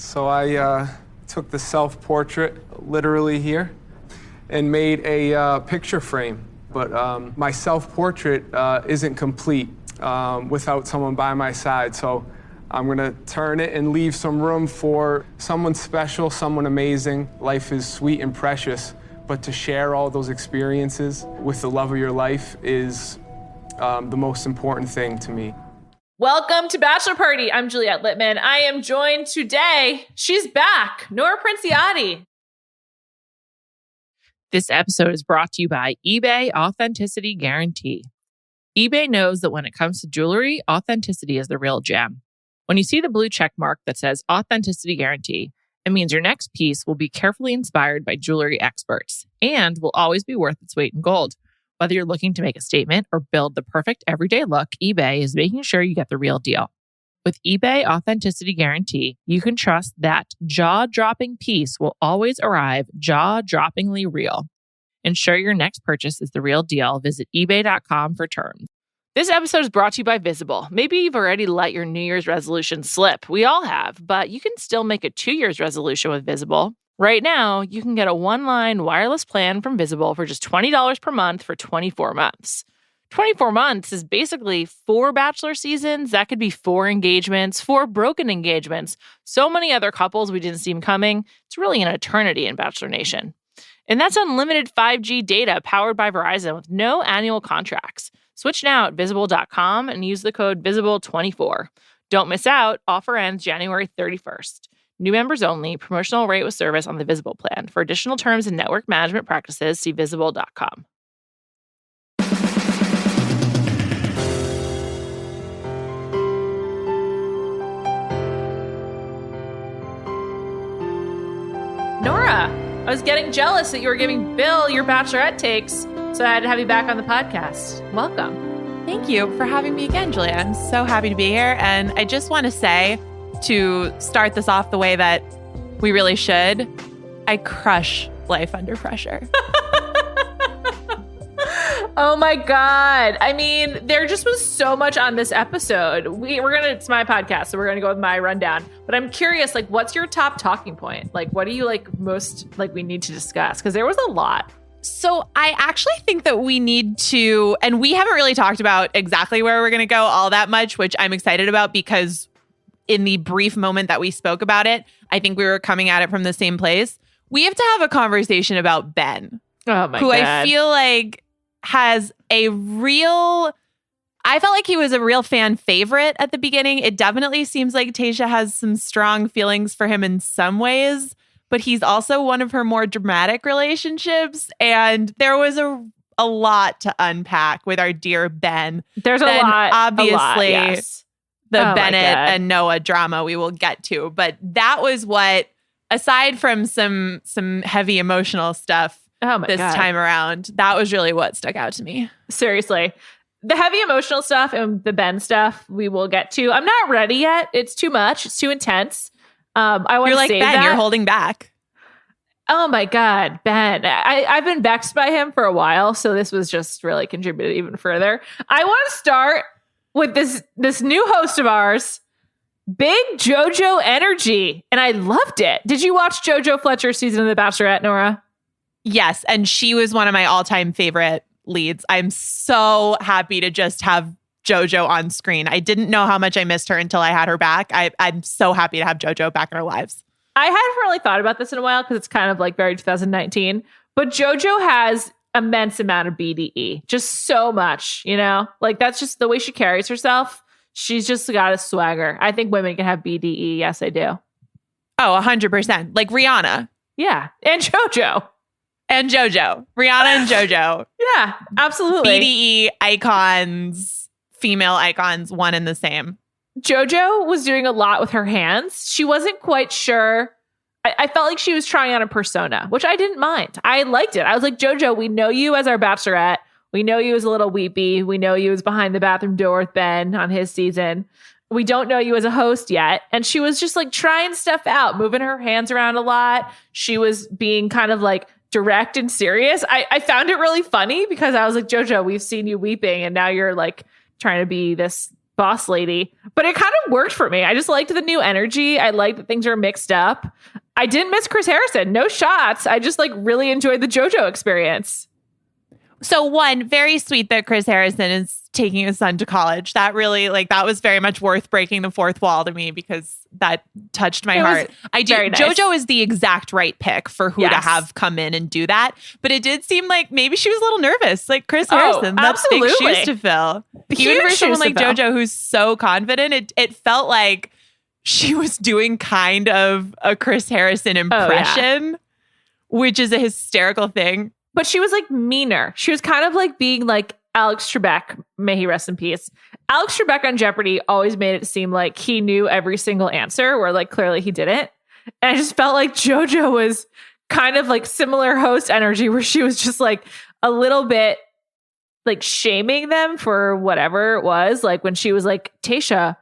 So I took the self-portrait literally here and made a picture frame. But my self-portrait isn't complete without someone by my side. So I'm gonna turn it and leave some room for someone special, someone amazing. Life is sweet and precious, but to share all those experiences with the love of your life is the most important thing to me. Welcome to Bachelor Party. I'm Juliet Litman. I am joined today, she's back, Nora Princiotti. This episode is brought to you by eBay Authenticity Guarantee. eBay knows that when it comes to jewelry, authenticity is the real gem. When you see the blue check mark that says Authenticity Guarantee, it means your next piece will be carefully inspired by jewelry experts and will always be worth its weight in gold. Whether you're looking to make a statement or build the perfect everyday look, eBay is making sure you get the real deal. With eBay Authenticity Guarantee, you can trust that jaw-dropping piece will always arrive jaw-droppingly real. Ensure your next purchase is the real deal. Visit ebay.com for terms. This episode is brought to you by Visible. Maybe you've already let your New Year's resolution slip. We all have, but you can still make a 2 year's resolution with Visible. Right now, you can get a one-line wireless plan from Visible for just $20 per month for 24 months. 24 months is basically 4 Bachelor seasons. That could be 4 engagements, 4 broken engagements. So many other couples we didn't see coming. It's really an eternity in Bachelor Nation. And that's unlimited 5G data powered by Verizon with no annual contracts. Switch now at Visible.com and use the code VISIBLE24. Don't miss out. Offer ends January 31st. New members only. Promotional rate with service on the Visible plan. For additional terms and network management practices, see Visible.com. Nora, I was getting jealous that you were giving Bill your Bachelorette takes, so I had to have you back on the podcast. Welcome. Thank you for having me again, Julia. I'm so happy to be here. And I just want to say, to start this off the way that we really should, I crush life under pressure. Oh my God. I mean, there just was so much on this episode. It's my podcast, so we're going to go with my rundown. But I'm curious, like, what's your top talking point? Like, what do you most we need to discuss? Because there was a lot. So I actually think that we need to, and we haven't really talked about exactly where we're going to go all that much, which I'm excited about because in the brief moment that we spoke about it, I think we were coming at it from the same place. We have to have a conversation about Ben, oh my who God. I feel like has I felt like he was a real fan favorite at the beginning. It definitely seems like Tayshia has some strong feelings for him in some ways, but he's also one of her more dramatic relationships. And there was a lot to unpack with our dear Ben. There's a lot. Obviously, Yes. the Bennett and Noah drama we will get to. But that was what, aside from some heavy emotional stuff this time around, that was really what stuck out to me. Seriously. The heavy emotional stuff and the Ben stuff we will get to. I'm not ready yet. It's too much. It's too intense. I want to like, save Ben, that. you're holding back. Oh my God, Ben. I've been vexed by him for a while, so this was just really contributed even further. I want to start with this new host of ours, big JoJo energy, and I loved it. Did you watch JoJo Fletcher's season of The Bachelorette, Nora? Yes, and she was one of my all-time favorite leads. I'm so happy to just have JoJo on screen. I didn't know how much I missed her until I had her back. I'm so happy to have JoJo back in our lives. I hadn't really thought about this in a while because it's kind of like very 2019, but JoJo has immense amount of BDE, just so much, like that's just the way she carries herself. She's just got a swagger. I think women can have BDE. Yes, I do. Oh, 100%. Like Rihanna. Yeah. And JoJo. Rihanna and JoJo. Yeah, absolutely. BDE icons, female icons, one and the same. JoJo was doing a lot with her hands. She wasn't quite sure. I felt like she was trying on a persona, which I didn't mind. I liked it. I was like, JoJo, we know you as our Bachelorette. We know you as a little weepy. We know you as behind the bathroom door with Ben on his season. We don't know you as a host yet. And she was just like trying stuff out, moving her hands around a lot. She was being kind of like direct and serious. I found it really funny because I was like, JoJo, we've seen you weeping and now you're like trying to be this boss lady. But it kind of worked for me. I just liked the new energy. I liked that things are mixed up. I didn't miss Chris Harrison. No shots. I just like really enjoyed the JoJo experience. So one, very sweet that Chris Harrison is taking his son to college. That really, like, that was very much worth breaking the fourth wall to me because that touched my heart. I do. Nice. JoJo is the exact right pick for who to have come in and do that. But it did seem like maybe she was a little nervous. Like Chris Harrison, that's big shoes to fill. Even for someone like JoJo who's so confident, it felt like she was doing kind of a Chris Harrison impression, which is a hysterical thing. But she was like meaner. She was kind of like being like Alex Trebek, may he rest in peace. Alex Trebek on Jeopardy always made it seem like he knew every single answer, where like clearly he didn't. And I just felt like JoJo was kind of like similar host energy, where she was just like a little bit like shaming them for whatever it was. Like when she was like, Tayshia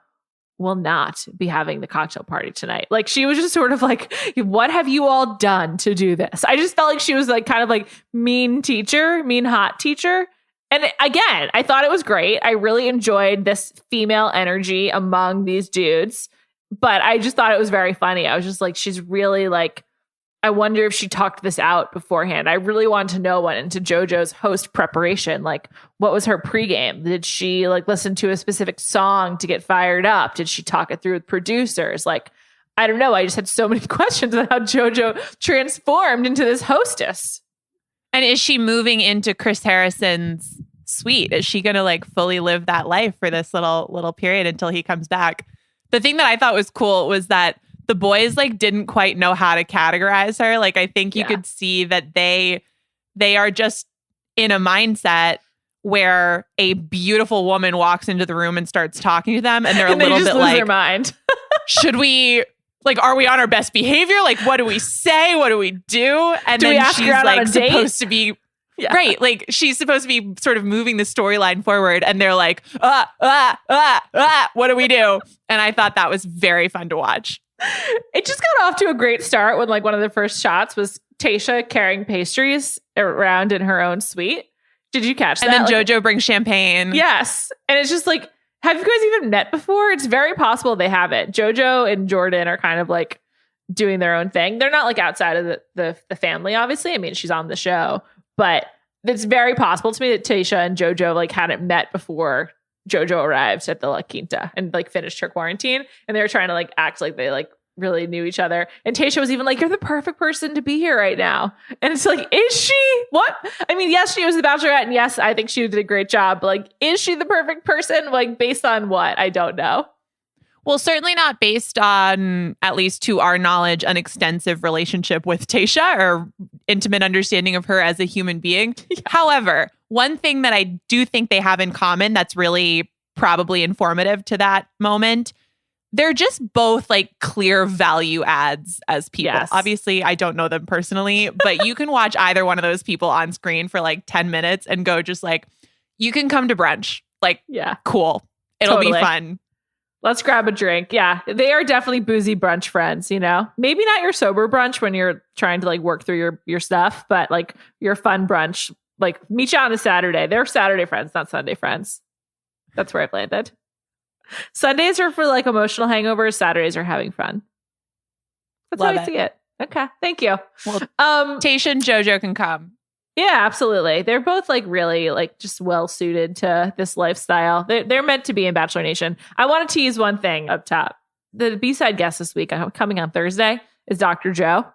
will not be having the cocktail party tonight. Like she was just sort of like, what have you all done to do this? I just felt like she was like kind of like mean hot teacher. And again, I thought it was great. I really enjoyed this female energy among these dudes, but I just thought it was very funny. I was just like, she's really like, I wonder if she talked this out beforehand. I really wanted to know what into JoJo's host preparation. Like, what was her pregame? Did she like listen to a specific song to get fired up? Did she talk it through with producers? Like, I don't know. I just had so many questions about how JoJo transformed into this hostess. And is she moving into Chris Harrison's suite? Is she going to like fully live that life for this little period until he comes back? The thing that I thought was cool was that the boys like didn't quite know how to categorize her. Like I think you could see that they are just in a mindset where a beautiful woman walks into the room and starts talking to them, and they're a little bit like, their mind. should we? Like, are we on our best behavior? Like, what do we say? What do we do? And do then she's like supposed to be right. Like she's supposed to be sort of moving the storyline forward, and they're like, what do we do? And I thought that was very fun to watch. It just got off to a great start when like one of the first shots was Tayshia carrying pastries around in her own suite. Did you catch that? And then JoJo brings champagne. Yes. And it's just like, have you guys even met before? It's very possible they haven't. JoJo and Jordan are kind of like doing their own thing. They're not like outside of the family, obviously. I mean, she's on the show, but it's very possible to me that Tayshia and JoJo like hadn't met before JoJo arrived at the La Quinta and like finished her quarantine, and they were trying to like act like they like really knew each other. And Tayshia was even like, you're the perfect person to be here right now. And it's like, is she? What? I mean, yes, she was the Bachelorette, and yes, I think she did a great job. But like, is she the perfect person? Like, based on what? I don't know. Well, certainly not based on, at least to our knowledge, an extensive relationship with Tayshia or intimate understanding of her as a human being. Yeah. However, one thing that I do think they have in common that's really probably informative to that moment, they're just both like clear value adds as people. Yes. Obviously, I don't know them personally, but you can watch either one of those people on screen for like 10 minutes and go just like, you can come to brunch. Like, cool. It'll be fun. Let's grab a drink. Yeah, they are definitely boozy brunch friends, you know? Maybe not your sober brunch when you're trying to like work through your stuff, but like your fun brunch, like meet you on a Saturday. They're Saturday friends, not Sunday friends. That's where I've landed. Sundays are for like emotional hangovers. Saturdays are having fun. That's how I see it. Okay. Thank you. Well, Tayshia and JoJo can come. Yeah, absolutely. They're both like really like just well suited to this lifestyle. They're meant to be in Bachelor Nation. I want to tease one thing up top. The B-side guest this week, coming on Thursday, is Dr. Joe.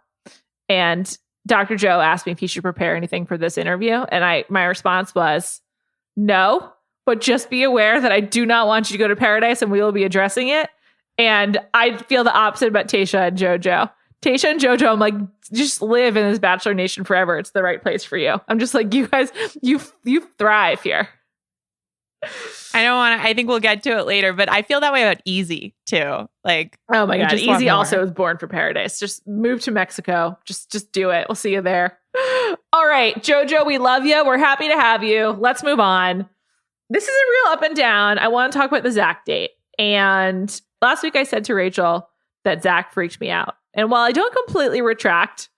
And Dr. Joe asked me if he should prepare anything for this interview. And my response was, no, but just be aware that I do not want you to go to paradise, and we will be addressing it. And I feel the opposite about Tayshia and JoJo. Tayshia and JoJo, I'm like, just live in this Bachelor Nation forever. It's the right place for you. I'm just like, you guys, you thrive here. I think we'll get to it later, but I feel that way about Easy too. Like, oh my God, Easy also was born for paradise. Just move to Mexico. Just do it. We'll see you there. All right, JoJo, we love you. We're happy to have you. Let's move on. This is a real up and down. I want to talk about the Zach date. And last week I said to Rachel that Zach freaked me out. And while I don't completely retract,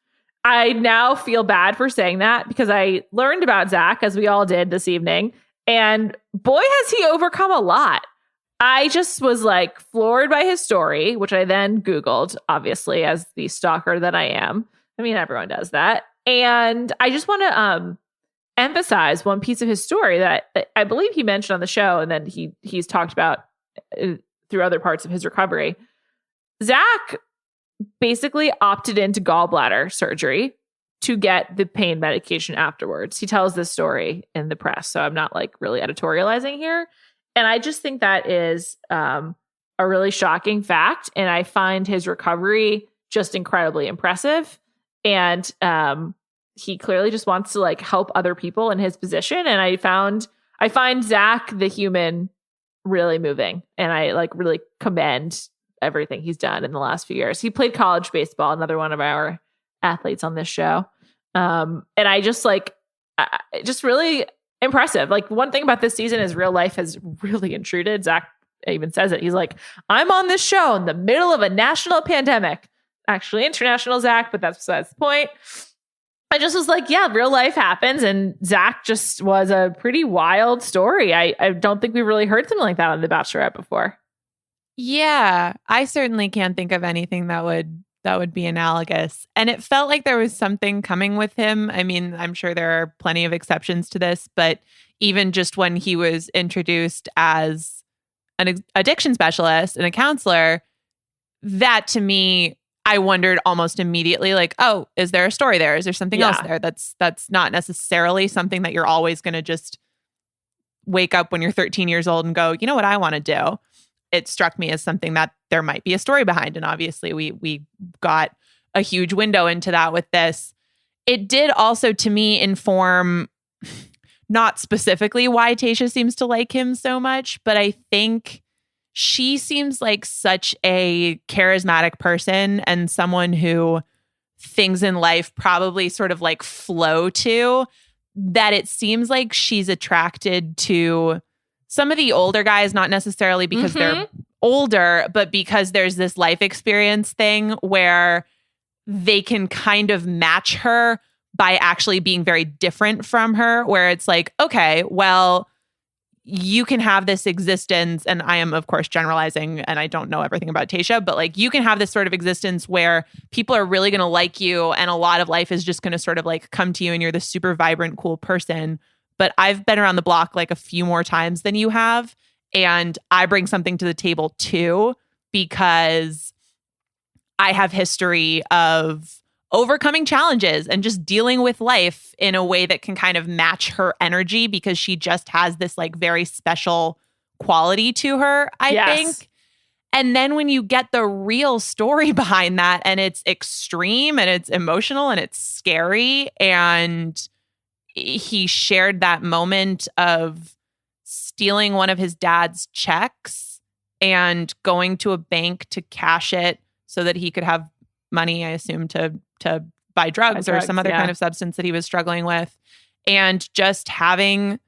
I now feel bad for saying that because I learned about Zach, as we all did this evening. And boy, has he overcome a lot. I just was like floored by his story, which I then Googled, obviously, as the stalker that I am. I mean, everyone does that. And I just want to emphasize one piece of his story that I believe he mentioned on the show, and then he's talked about through other parts of his recovery. Zach basically opted into gallbladder surgery to get the pain medication afterwards. He tells this story in the press, so I'm not like really editorializing here. And I just think that is a really shocking fact. And I find his recovery just incredibly impressive. And he clearly just wants to like help other people in his position. And I find Zach, the human, really moving. And I like really commend everything he's done in the last few years. He played college baseball, another one of our athletes on this show. And I just like, just really impressive. Like one thing about this season is real life has really intruded. Zach even says it. He's like, I'm on this show in the middle of a national pandemic. Actually international, Zach, but that's besides the point. I just was like, yeah, real life happens. And Zach just was a pretty wild story. I don't think we really heard something like that on The Bachelorette before. Yeah, I certainly can't think of anything that would be analogous. And it felt like there was something coming with him. I mean, I'm sure there are plenty of exceptions to this, but even just when he was introduced as an addiction specialist and a counselor, that to me, I wondered almost immediately, like, oh, is there a story there? Is there something else there? That's not necessarily something that you're always going to just wake up when you're 13 years old and go, you know what I want to do? It struck me as something that there might be a story behind. And obviously we got a huge window into that with this. It did also, to me, inform not specifically why Tayshia seems to like him so much, but I think she seems like such a charismatic person and someone who things in life probably sort of like flow to, that it seems like she's attracted to some of the older guys, not necessarily because they're older, but because there's this life experience thing where they can kind of match her by actually being very different from her, where it's like, okay, well, you can have this existence, and I am, of course, generalizing, and I don't know everything about Tayshia, but like you can have this sort of existence where people are really going to like you, and a lot of life is just going to sort of like come to you, and you're this super vibrant, cool person. But I've been around the block like a few more times than you have, and I bring something to the table too, because I have history of overcoming challenges and just dealing with life in a way that can kind of match her energy, because she just has this like very special quality to her, I think. And then when you get the real story behind that, and it's extreme and it's emotional and it's scary, and he shared that moment of stealing one of his dad's checks and going to a bank to cash it so that he could have money, I assume, to buy drugs or some other kind of substance that he was struggling with. And just having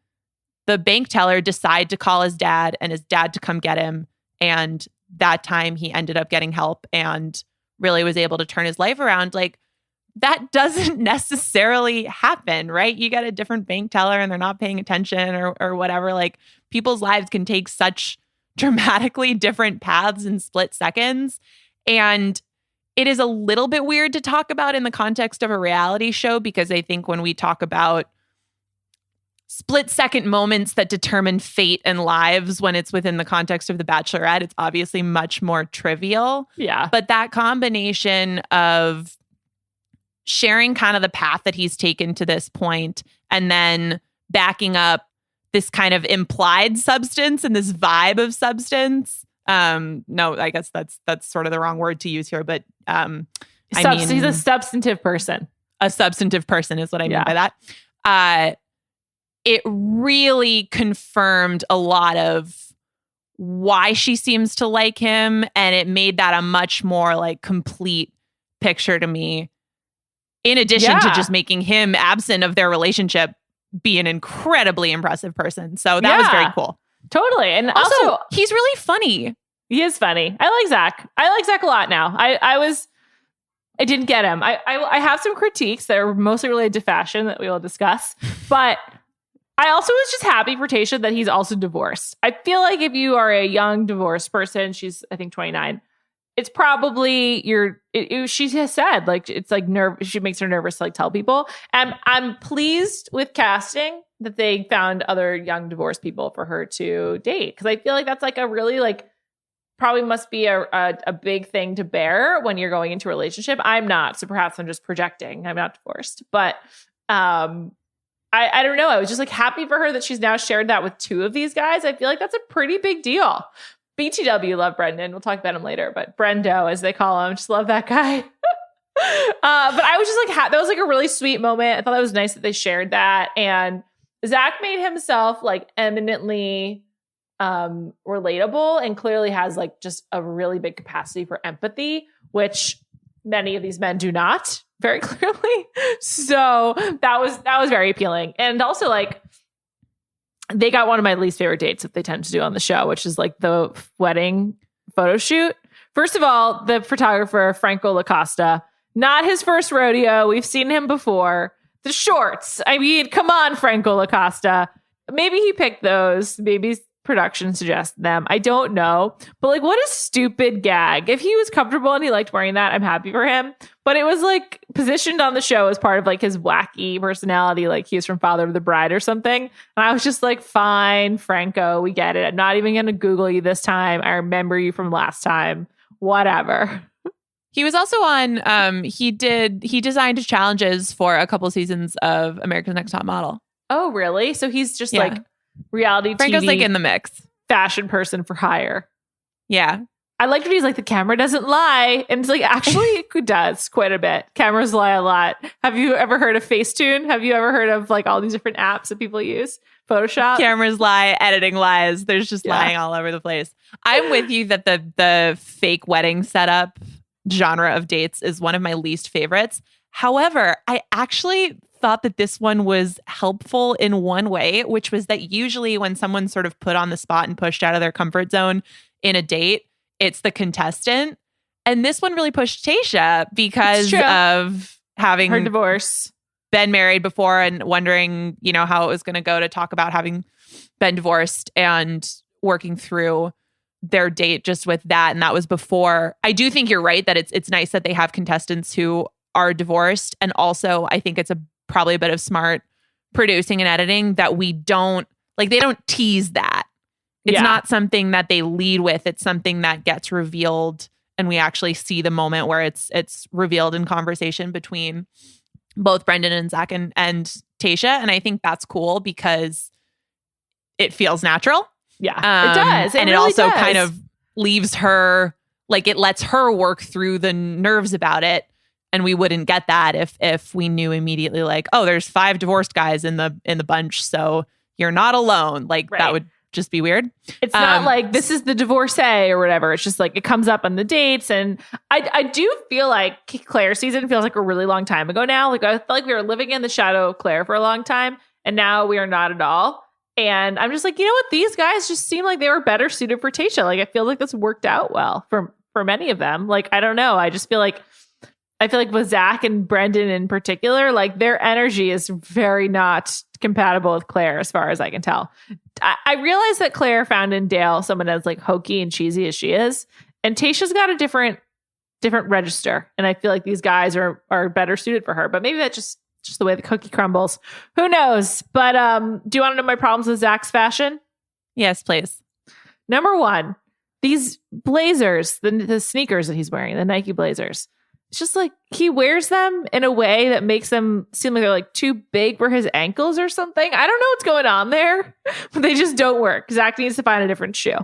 the bank teller decide to call his dad and his dad to come get him. And that time he ended up getting help and really was able to turn his life around. Like, that doesn't necessarily happen, right? You get a different bank teller and they're not paying attention or whatever. Like, people's lives can take such dramatically different paths in split seconds. And it is a little bit weird to talk about in the context of a reality show, because I think when we talk about split second moments that determine fate and lives when it's within the context of The Bachelorette, it's obviously much more trivial. Yeah. But that combination of sharing kind of the path that he's taken to this point, and then backing up this kind of implied substance and this vibe of substance. No, I guess that's sort of the wrong word to use here, but he's a substantive person. A substantive person is what I mean by that. It really confirmed a lot of why she seems to like him, and it made that a much more like complete picture to me. In addition to just making him, absent of their relationship, be an incredibly impressive person. So that was very cool. Totally. And also, he's really funny. He is funny. I like Zach. I like Zach a lot now. I didn't get him. I have some critiques that are mostly related to fashion that we will discuss. But I also was just happy for Tayshia that he's also divorced. I feel like if you are a young divorced person, she's, I think, 29, it's probably she has said, like, it's like she makes her nervous to like tell people. And I'm pleased with casting that they found other young divorced people for her to date. Because I feel like that's like a really like probably must be a big thing to bear when you're going into a relationship. I'm not, so perhaps I'm just projecting. I'm not divorced. But I don't know. I was just like happy for her that she's now shared that with two of these guys. I feel like that's a pretty big deal. BTW love Brendan. We'll talk about him later, but Brendo, as they call him, just love that guy. But I was just like, that was like a really sweet moment. I thought that was nice that they shared that. And Zach made himself like eminently relatable and clearly has like just a really big capacity for empathy, which many of these men do not very clearly. So that was very appealing. And also like, they got one of my least favorite dates that they tend to do on the show, which is like the wedding photo shoot. First of all, the photographer, Franco Lacosta, not his first rodeo. We've seen him before. The shorts. I mean, come on, Franco Lacosta. Maybe he picked those. Maybe production suggested them. I don't know. But like, what a stupid gag. If he was comfortable and he liked wearing that, I'm happy for him. But it was like positioned on the show as part of like his wacky personality. Like he was from Father of the Bride or something. And I was just like, fine, Franco, we get it. I'm not even going to Google you this time. I remember you from last time. Whatever. He was also on, he designed challenges for a couple seasons of America's Next Top Model. Oh, really? So he's just like reality Franco's TV like in the mix. fashion person for hire. Yeah. I liked when he's like, the camera doesn't lie. And it's like, actually, it does quite a bit. Cameras lie a lot. Have you ever heard of Facetune? Have you ever heard of like all these different apps that people use? Photoshop? Cameras lie, editing lies. There's just lying all over the place. I'm with you that the fake wedding setup genre of dates is one of my least favorites. However, I actually thought that this one was helpful in one way, which was that usually when someone's sort of put on the spot and pushed out of their comfort zone in a date, it's the contestant. And this one really pushed Tayshia because of having her divorce, been married before and wondering, you know, how it was going to go to talk about having been divorced and working through their date just with that. And that was before. I do think you're right that it's nice that they have contestants who are divorced. And also I think it's probably a bit of smart producing and editing that we don't like, they don't tease that. It's not something that they lead with. It's something that gets revealed and we actually see the moment where it's revealed in conversation between both Brendan and Zach and Tayshia. And I think that's cool because it feels natural. Yeah, it does. And it really also kind of leaves her, like it lets her work through the nerves about it. And we wouldn't get that if we knew immediately like, oh, there's 5 divorced guys in the bunch. So you're not alone. Like that would just be weird. It's not like this is the divorcee or whatever. It's just like it comes up on the dates. And I do feel like Claire's season feels like a really long time ago now. Like I feel like we were living in the shadow of Claire for a long time. And now we are not at all. And I'm just like, you know what? These guys just seem like they were better suited for Tayshia. Like I feel like that's worked out well for many of them. Like, I don't know. I feel like with Zach and Brendan in particular, like their energy is very not compatible with Claire as far as I can tell. I realized that Claire found in Dale someone as like hokey and cheesy as she is. And Tayshia's got a different register. And I feel like these guys are better suited for her. But maybe that's just the way the cookie crumbles. Who knows? But do you want to know my problems with Zach's fashion? Yes, please. Number 1, these blazers, the sneakers that he's wearing, the Nike blazers. It's just like he wears them in a way that makes them seem like they're like too big for his ankles or something. I don't know what's going on there, but they just don't work. Zach needs to find a different shoe.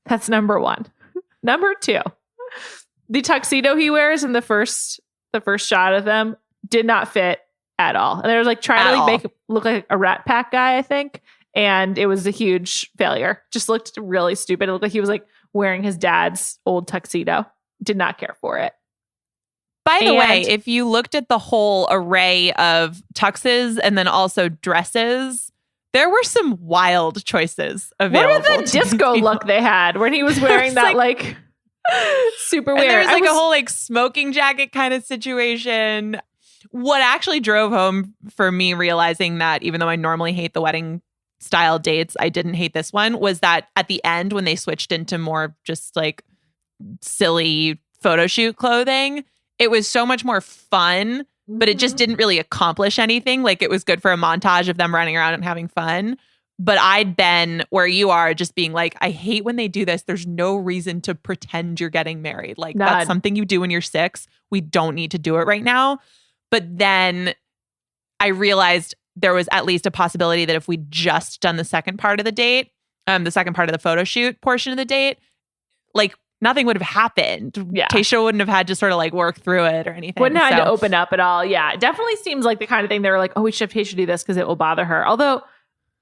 That's number 1. Number 2, the tuxedo he wears in the first shot of them did not fit at all. And they were like trying to like make him look like a Rat Pack guy, I think. And it was a huge failure. Just looked really stupid. It looked like he was like wearing his dad's old tuxedo. Did not care for it. By the way, if you looked at the whole array of tuxes and then also dresses, there were some wild choices available. What about the disco look they had when he was wearing that like super weird? There was like a whole like smoking jacket kind of situation. What actually drove home for me realizing that even though I normally hate the wedding style dates, I didn't hate this one, was that at the end when they switched into more just like silly photo shoot clothing, it was so much more fun, but it just didn't really accomplish anything. Like it was good for a montage of them running around and having fun. But I'd been where you are, just being like, I hate when they do this. There's no reason to pretend you're getting married. Like that's something you do when you're 6. We don't need to do it right now. But then I realized there was at least a possibility that if we'd just done the second part of the date, the second part of the photo shoot portion of the date, like nothing would have happened. Yeah. Tayshia wouldn't have had to sort of like work through it or anything. Wouldn't have had to open up at all. Yeah. It definitely seems like the kind of thing they were like, oh, we should have Tayshia do this because it will bother her. Although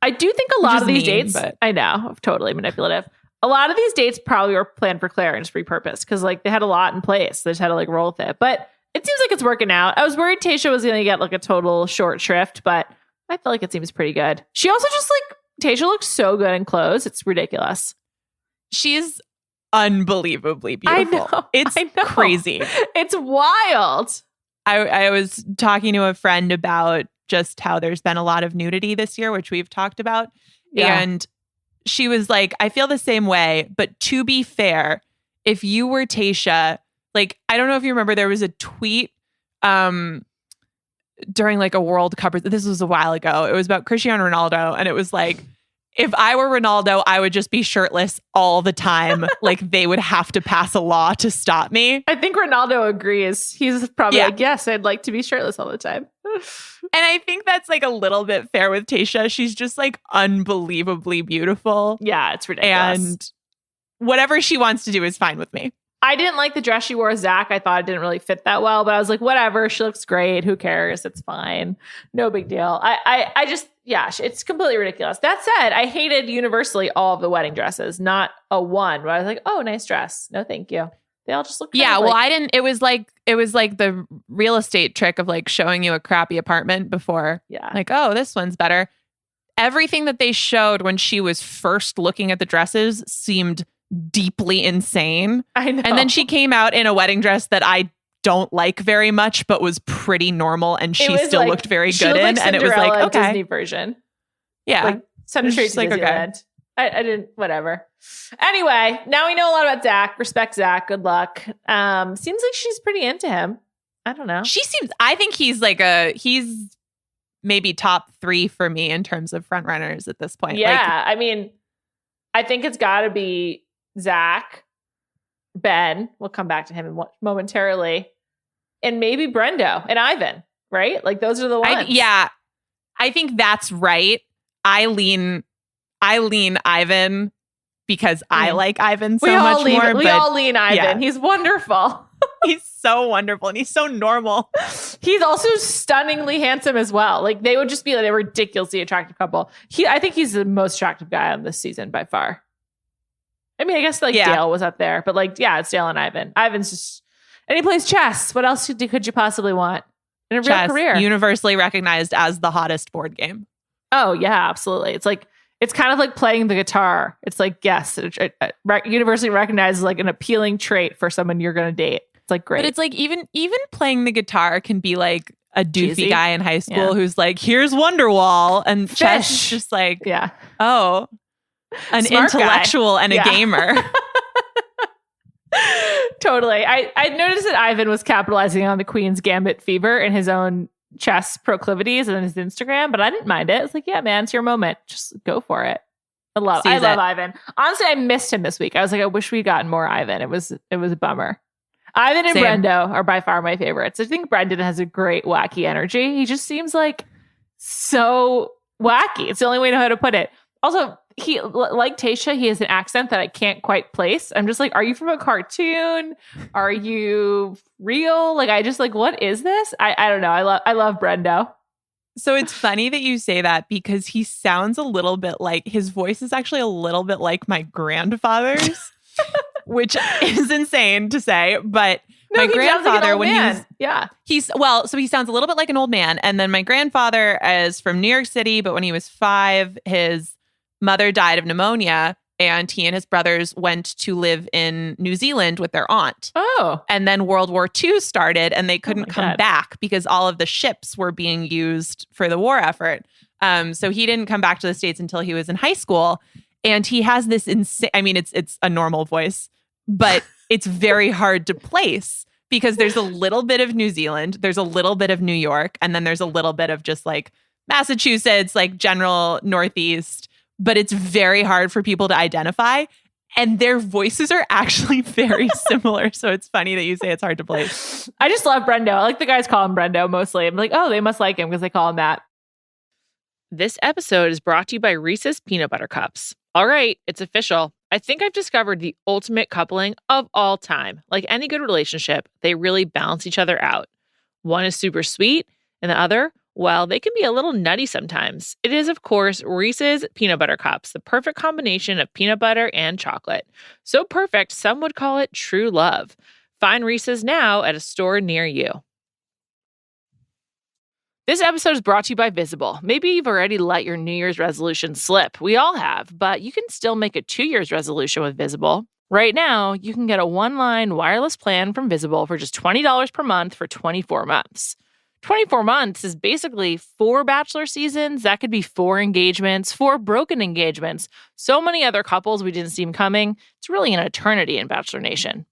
I do think a lot of these dates, I know, totally manipulative. A lot of these dates probably were planned for Claire and just repurposed because like they had a lot in place. They just had to like roll with it. But it seems like it's working out. I was worried Tayshia was going to get like a total short shrift, but I feel like it seems pretty good. She also just like, Tayshia looks so good in clothes. It's ridiculous. She's unbelievably beautiful. It's crazy. It's wild. I was talking to a friend about just how there's been a lot of nudity this year, which we've talked about. Yeah. And she was like, I feel the same way. But to be fair, if you were Tayshia, like, I don't know if you remember, there was a tweet during like a World Cup. This was a while ago. It was about Cristiano Ronaldo. And it was like, if I were Ronaldo, I would just be shirtless all the time. Like they would have to pass a law to stop me. I think Ronaldo agrees. He's probably like, yes, I'd like to be shirtless all the time. And I think that's like a little bit fair with Tayshia. She's just like unbelievably beautiful. Yeah, it's ridiculous. And whatever she wants to do is fine with me. I didn't like the dress she wore as Zach. I thought it didn't really fit that well, but I was like, whatever. She looks great. Who cares? It's fine. No big deal. I just, yeah, it's completely ridiculous. That said, I hated universally all of the wedding dresses, not a one where I was like, oh, nice dress. No, thank you. They all just look I didn't. It was like the real estate trick of like showing you a crappy apartment before. Yeah. Like, oh, this one's better. Everything that they showed when she was first looking at the dresses seemed deeply insane. I know. And then she came out in a wedding dress that I don't like very much, but was pretty normal, and she still looked very good in. And it was like, okay, Disney version. Yeah. Like Center Street to Disneyland. Okay. I didn't, whatever. Anyway, now we know a lot about Zach. Respect Zach. Good luck. Seems like she's pretty into him. I don't know. I think he's like he's maybe top 3 for me in terms of front runners at this point. Yeah. I mean, I think it's got to be Zach, Ben, we'll come back to him momentarily, and maybe Brendo and Ivan, right? Like those are the ones. I think that's right. I lean Ivan because I like Ivan so much more. We all lean Ivan. Yeah. He's wonderful. He's so wonderful and he's so normal. He's also stunningly handsome as well. Like they would just be like a ridiculously attractive couple. I think he's the most attractive guy on this season by far. I mean, I guess like Dale was up there, but like, yeah, it's Dale and Ivan. Ivan's just, and he plays chess. What else could you possibly want in a real career? Universally recognized as the hottest board game. Oh yeah, absolutely. It's like, it's kind of like playing the guitar. It's like, yes, universally recognized as like an appealing trait for someone you're going to date. It's like great. But it's like even playing the guitar can be like a doofy guy in high school who's like, here's Wonderwall, and chess is just like, oh, an smart intellectual guy. And a gamer. Totally. I noticed that Ivan was capitalizing on the Queen's Gambit fever in his own chess proclivities and his Instagram, but I didn't mind it. It's like, yeah, man, it's your moment. Just go for it. I love Ivan. Honestly, I missed him this week. I was like, I wish we'd gotten more Ivan. It was a bummer. Ivan and Brendo are by far my favorites. I think Brendan has a great wacky energy. He just seems like so wacky. It's the only way I know how to put it. Also, he, like Tayshia, he has an accent that I can't quite place. I'm just like, are you from a cartoon? Are you real? Like, I just like, what is this? I don't know. I love Brendo. So it's funny that you say that because he sounds a little bit like, his voice is actually a little bit like my grandfather's, which is insane to say, but my grandfather, like when he sounds a little bit like an old man. And then my grandfather is from New York City, but when he was 5, his mother died of pneumonia, and he and his brothers went to live in New Zealand with their aunt. Oh. And then World War II started, and they couldn't come back because all of the ships were being used for the war effort. So he didn't come back to the States until he was in high school. And he has this insane, I mean, it's a normal voice, but it's very hard to place because there's a little bit of New Zealand, there's a little bit of New York, and then there's a little bit of just like Massachusetts, like general Northeast, but it's very hard for people to identify. And their voices are actually very similar. So it's funny that you say it's hard to place. I just love Brendo. I like the guys call him Brendo mostly. I'm like, oh, they must like him because they call him that. This episode is brought to you by Reese's Peanut Butter Cups. All right, it's official. I think I've discovered the ultimate coupling of all time. Like any good relationship, they really balance each other out. One is super sweet, and the other, well, they can be a little nutty sometimes. It is, of course, Reese's Peanut Butter Cups, the perfect combination of peanut butter and chocolate. So perfect, some would call it true love. Find Reese's now at a store near you. This episode is brought to you by Visible. Maybe you've already let your New Year's resolution slip. We all have, but you can still make a 2 year's resolution with Visible. Right now, you can get a one-line wireless plan from Visible for just $20 per month for 24 months. 24 months is basically 4 Bachelor seasons. That could be 4 engagements, 4 broken engagements, so many other couples we didn't see coming. It's really an eternity in Bachelor Nation.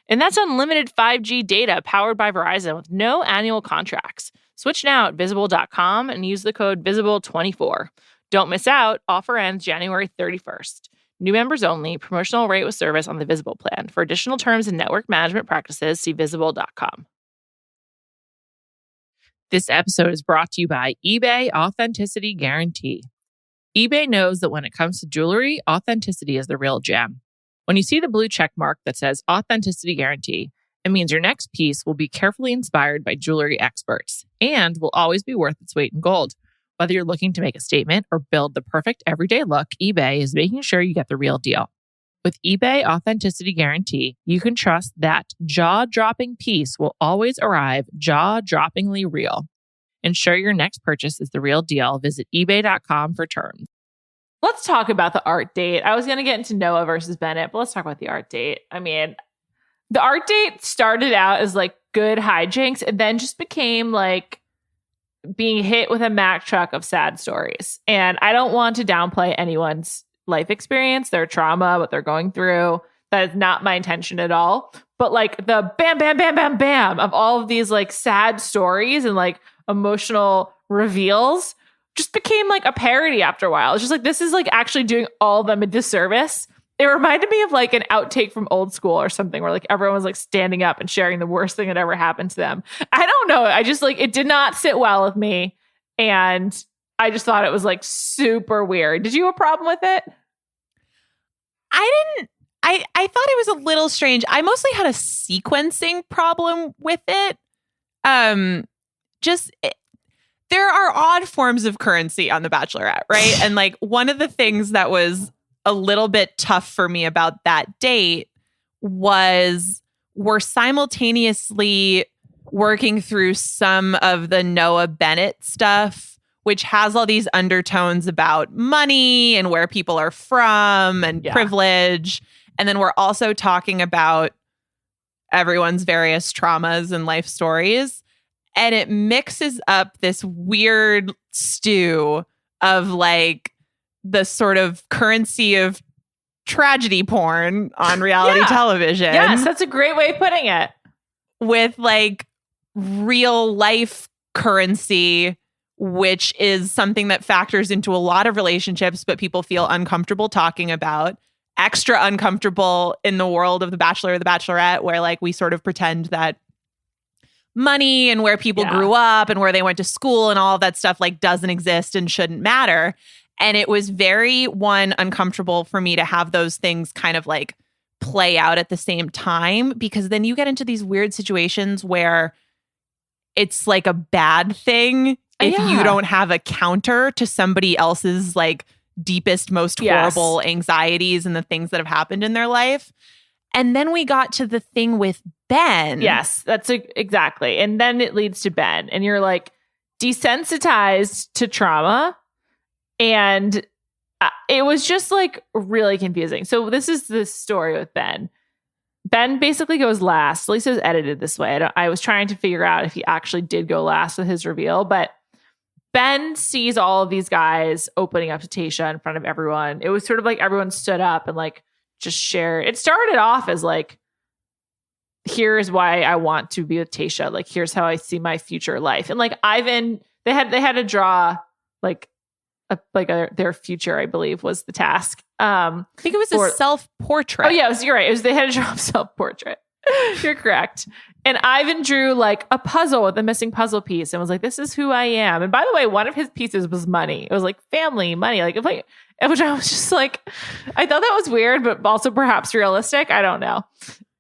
And that's unlimited 5G data powered by Verizon with no annual contracts. Switch now at Visible.com and use the code VISIBLE24. Don't miss out. Offer ends January 31st. New members only. Promotional rate with service on the Visible plan. For additional terms and network management practices, see Visible.com. This episode is brought to you by eBay Authenticity Guarantee. eBay knows that when it comes to jewelry, authenticity is the real gem. When you see the blue check mark that says Authenticity Guarantee, it means your next piece will be carefully inspired by jewelry experts and will always be worth its weight in gold. Whether you're looking to make a statement or build the perfect everyday look, eBay is making sure you get the real deal. With eBay Authenticity Guarantee, you can trust that jaw-dropping piece will always arrive jaw-droppingly real. Ensure your next purchase is the real deal. Visit ebay.com for terms. Let's talk about the art date. I was going to get into Noah versus Bennett, but let's talk about the art date. I mean, the art date started out as like good hijinks and then just became like being hit with a Mack truck of sad stories. And I don't want to downplay anyone's life experience, their trauma, what they're going through. That is not my intention at all. But like the bam, bam, bam, bam, bam of all of these like sad stories and like emotional reveals just became like a parody after a while. It's just like, this is like actually doing all of them a disservice. It reminded me of like an outtake from Old School or something where like everyone was like standing up and sharing the worst thing that ever happened to them. I don't know. I just like, it did not sit well with me. And I just thought it was like super weird. Did you have a problem with it? I thought it was a little strange. I mostly had a sequencing problem with it. There are odd forms of currency on The Bachelorette, right? And like one of the things that was a little bit tough for me about that date was we're simultaneously working through some of the Noah Bennett stuff, which has all these undertones about money and where people are from and privilege. And then we're also talking about everyone's various traumas and life stories. And it mixes up this weird stew of like the sort of currency of tragedy porn on reality television. Yes, that's a great way of putting it. With like real life currency, which is something that factors into a lot of relationships, but people feel uncomfortable talking about. Extra uncomfortable in the world of The Bachelor or The Bachelorette, where like we sort of pretend that money and where people grew up and where they went to school and all of that stuff like doesn't exist and shouldn't matter. And it was very uncomfortable for me to have those things kind of like play out at the same time, because then you get into these weird situations where it's like a bad thing if you don't have a counter to somebody else's like deepest, most horrible anxieties and the things that have happened in their life. And then we got to the thing with Ben. Yes, that's exactly. And then it leads to Ben. And you're like desensitized to trauma. And it was just like really confusing. So this is the story with Ben. Ben basically goes last. At least it was edited this way. I was trying to figure out if he actually did go last with his reveal. But Ben sees all of these guys opening up to Tayshia in front of everyone. It was sort of like everyone stood up and like just shared. It started off as like, here's why I want to be with Tayshia. Like, here's how I see my future life. And like Ivan, they had to draw like their future, I believe was the task. I think it was a self-portrait. Oh yeah, you're right. They had to draw a self-portrait. You're correct. And Ivan drew like a puzzle with a missing puzzle piece and was like, this is who I am. And by the way, one of his pieces was money. It was like family, money. Like, which I was just like, I thought that was weird, but also perhaps realistic. I don't know.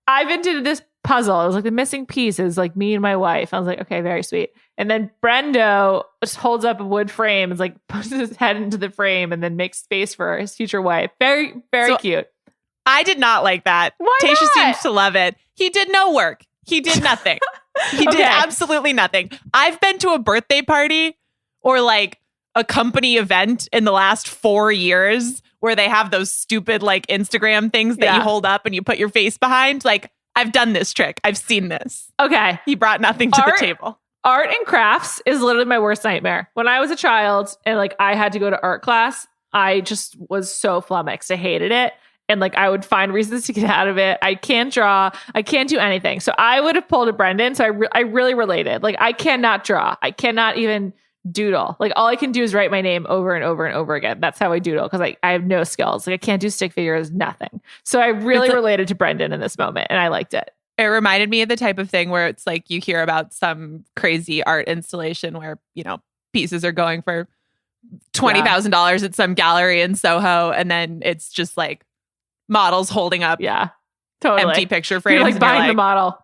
Ivan did this puzzle. It was like the missing piece is like me and my wife. I was like, okay, very sweet. And then Brendo just holds up a wood frame and like puts his head into the frame and then makes space for his future wife. Very, very cute. I did not like that. Why Tayshia not? seems to love it. He did no work. He did nothing. He did absolutely nothing. I've been to a birthday party or like a company event in the last 4 years where they have those stupid like Instagram things that you hold up and you put your face behind. Like, I've done this trick. I've seen this. Okay. He brought nothing to the table. Art and crafts is literally my worst nightmare. When I was a child and like I had to go to art class, I just was so flummoxed. I hated it. And like I would find reasons to get out of it. I can't draw. I can't do anything. So I would have pulled a Brendan. So I really related. Like I cannot draw. I cannot even doodle. Like all I can do is write my name over and over and over again. That's how I doodle because I have no skills. Like I can't do stick figures, nothing. So I really related to Brendan in this moment and I liked it. It reminded me of the type of thing where it's like you hear about some crazy art installation where, you know, pieces are going for $20,000 at some gallery in Soho. And then it's just like models holding up totally empty picture frames. You're like buying the model.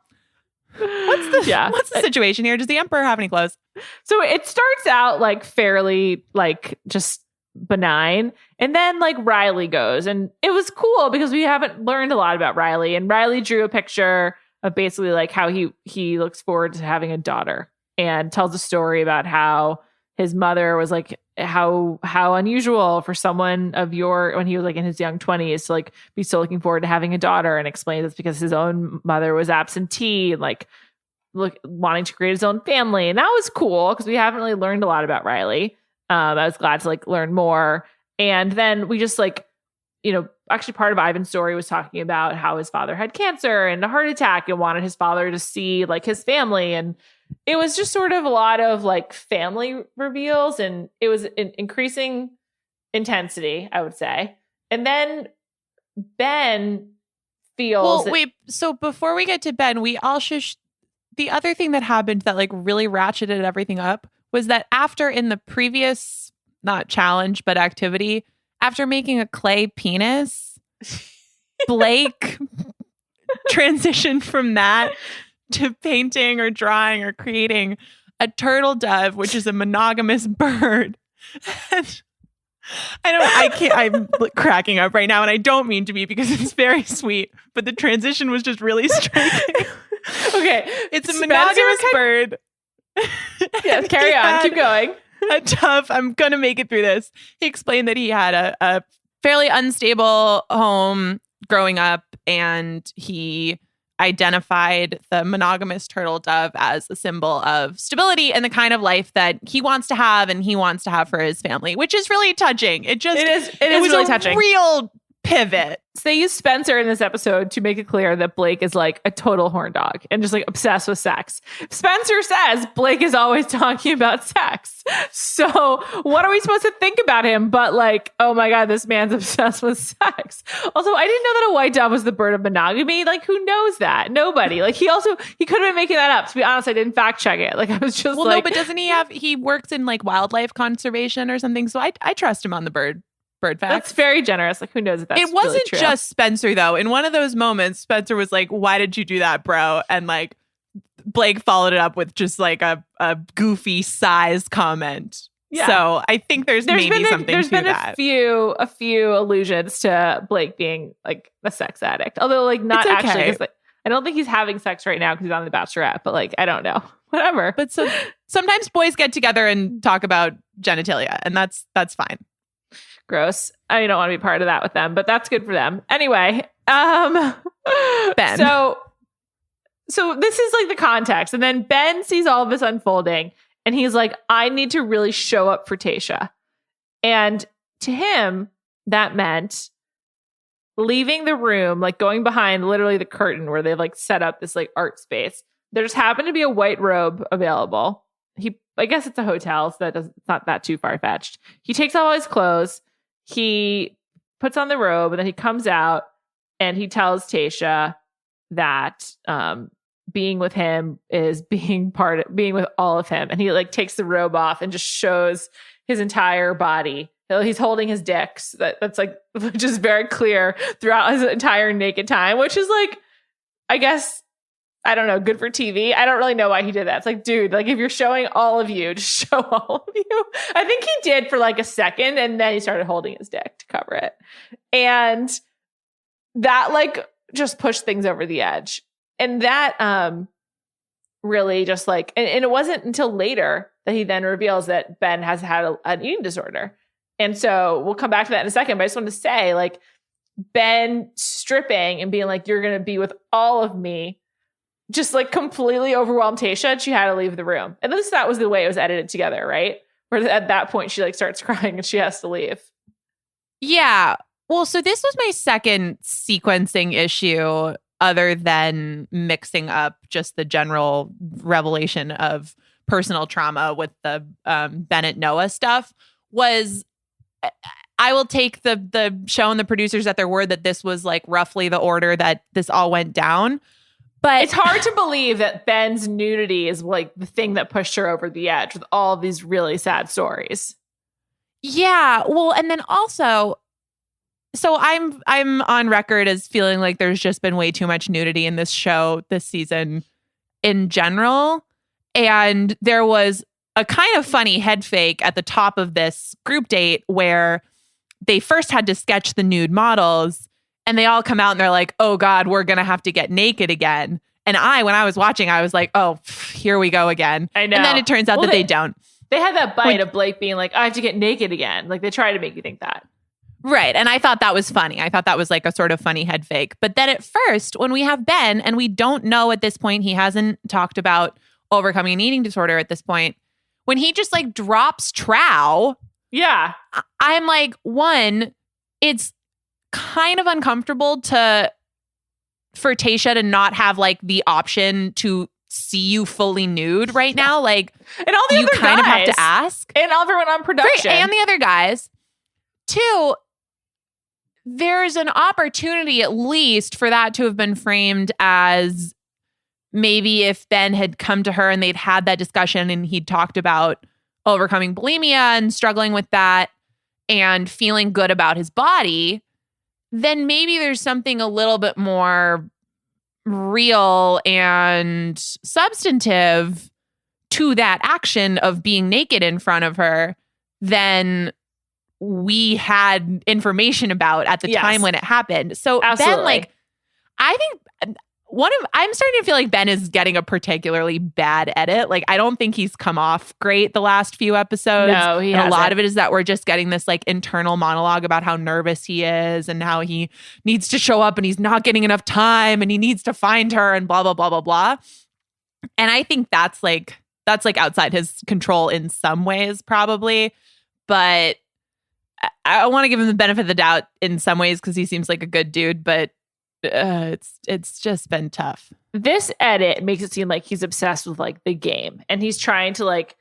What's the situation here? Does the emperor have any clothes? So it starts out like fairly like just benign. And then like Riley goes and it was cool because we haven't learned a lot about Riley. And Riley drew a picture of basically like how he looks forward to having a daughter and tells a story about how his mother was like how unusual for someone of when he was like in his young 20s to like be so looking forward to having a daughter and explains it's because his own mother was absentee and like wanting to create his own family. And that was cool because we haven't really learned a lot about Riley. I was glad to like learn more. And then we just like, you know, actually part of Ivan's story was talking about how his father had cancer and a heart attack and wanted his father to see like his family. And it was just sort of a lot of like family reveals and it was increasing intensity, I would say. And then Ben feels so before we get to Ben, we all should the other thing that happened that like really ratcheted everything up was that after in the previous not challenge but activity, after making a clay penis, Blake transitioned from that to painting or drawing or creating a turtle dove, which is a monogamous bird. And I'm cracking up right now and I don't mean to be because it's very sweet, but the transition was just really striking. Okay. It's a monogamous bird. Yes, carry on. Keep going. A dove. I'm going to make it through this. He explained that he had a fairly unstable home growing up and he identified the monogamous turtle dove as a symbol of stability and the kind of life that he wants to have and he wants to have for his family, which is really touching. It is really touching. Real pivot. So they use Spencer in this episode to make it clear that Blake is like a total horn dog and just like obsessed with sex. Spencer says Blake is always talking about sex. So what are we supposed to think about him? But like, oh my God, this man's obsessed with sex. Also, I didn't know that a white dove was the bird of monogamy. Like, who knows that? Nobody. Like, he could have been making that up. To be honest, I didn't fact check it. Like, I was just no, but doesn't he works in like wildlife conservation or something? So I trust him on the bird facts. That's very generous. Like, who knows if that's it wasn't really true. Just Spencer, though. In one of those moments, Spencer was like, why did you do that, bro? And like, Blake followed it up with just like a goofy size comment. Yeah. So I think there's maybe something to that. There's been a few allusions to Blake being like a sex addict. Although like not actually. 'Cause, like, I don't think he's having sex right now because he's on The Bachelorette. But like, I don't know. Whatever. But so sometimes boys get together and talk about genitalia, and that's fine. Gross. I don't want to be part of that with them, but that's good for them. Anyway, Ben. So this is like the context. And then Ben sees all of this unfolding And he's like, I need to really show up for Tayshia. And to him, that meant leaving the room, like going behind literally the curtain where they've like set up this like art space. There just happened to be a white robe available. I guess it's a hotel, so it's not that too far-fetched. He takes off all his clothes. He puts on the robe, and then he comes out and he tells Tayshia that being with him is being with all of him. And he like takes the robe off and just shows his entire body. He's holding his dick. So that's like, which is very clear throughout his entire naked time, which is like, I guess, I don't know, good for TV. I don't really know why he did that. It's like, dude, like if you're showing all of you, just show all of you. I think he did for like a second, and then he started holding his dick to cover it. And that like just pushed things over the edge. And that really just like, and it wasn't until later that he then reveals that Ben has had an eating disorder. And so we'll come back to that in a second, but I just wanted to say, like, Ben stripping and being like, you're going to be with all of me, just like completely overwhelmed Tayshia. She had to leave the room. At least that was the way it was edited together, right? Where at that point she like starts crying and she has to leave. Yeah. Well, so this was my second sequencing issue, other than mixing up just the general revelation of personal trauma with the Bennett Noah stuff. Was I will take the show and the producers at their word that this was like roughly the order that this all went down. But it's hard to believe that Ben's nudity is like the thing that pushed her over the edge with all these really sad stories. Yeah. Well, and then also, so I'm on record as feeling like there's just been way too much nudity in this show this season in general. And there was a kind of funny head fake at the top of this group date where they first had to sketch the nude models. And they all come out and they're like, oh God, we're going to have to get naked again. And when I was watching, I was like, oh, here we go again. I know. And then it turns out that they don't. They had that bite of Blake being like, I have to get naked again. Like they try to make you think that. Right. And I thought that was funny. I thought that was like a sort of funny head fake. But then at first, when we have Ben, and we don't know at this point, he hasn't talked about overcoming an eating disorder at this point, when he just like drops trow. Yeah. I'm like, one, it's kind of uncomfortable for Tayshia to not have like the option to see you fully nude right now. Like, and all the you other kind of have guys. to ask. And everyone on production. Right, and the other guys. Two, there's an opportunity at least for that to have been framed as maybe if Ben had come to her and they'd had that discussion and he'd talked about overcoming bulimia and struggling with that and feeling good about his body, then maybe there's something a little bit more real and substantive to that action of being naked in front of her than we had information about at the time when it happened. So absolutely. Ben, like, I think I'm starting to feel like Ben is getting a particularly bad edit. Like, I don't think he's come off great the last few episodes. No, he hasn't. A lot of it is that we're just getting this like internal monologue about how nervous he is and how he needs to show up and he's not getting enough time and he needs to find her and blah, blah, blah, blah, blah. And I think that's like outside his control in some ways, probably. But I want to give him the benefit of the doubt in some ways because he seems like a good dude, but it's just been tough. This edit makes it seem like he's obsessed with like the game and he's trying to like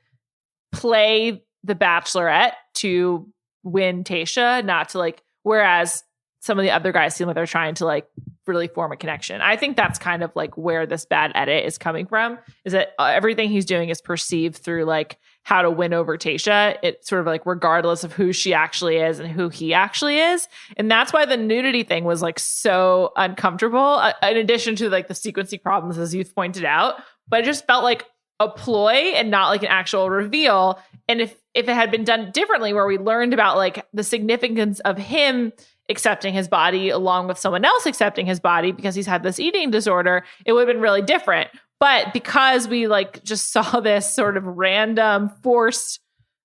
play the Bachelorette to win Tayshia, not to like, whereas some of the other guys seem like they're trying to like really form a connection. I think that's kind of like where this bad edit is coming from, is that everything he's doing is perceived through like how to win over Tayshia. It's sort of like regardless of who she actually is and who he actually is. And that's why the nudity thing was like so uncomfortable, in addition to like the sequencing problems, as you've pointed out. But it just felt like a ploy and not like an actual reveal. And if it had been done differently, where we learned about like the significance of him accepting his body along with someone else accepting his body because he's had this eating disorder, it would have been really different. But because we like just saw this sort of random forced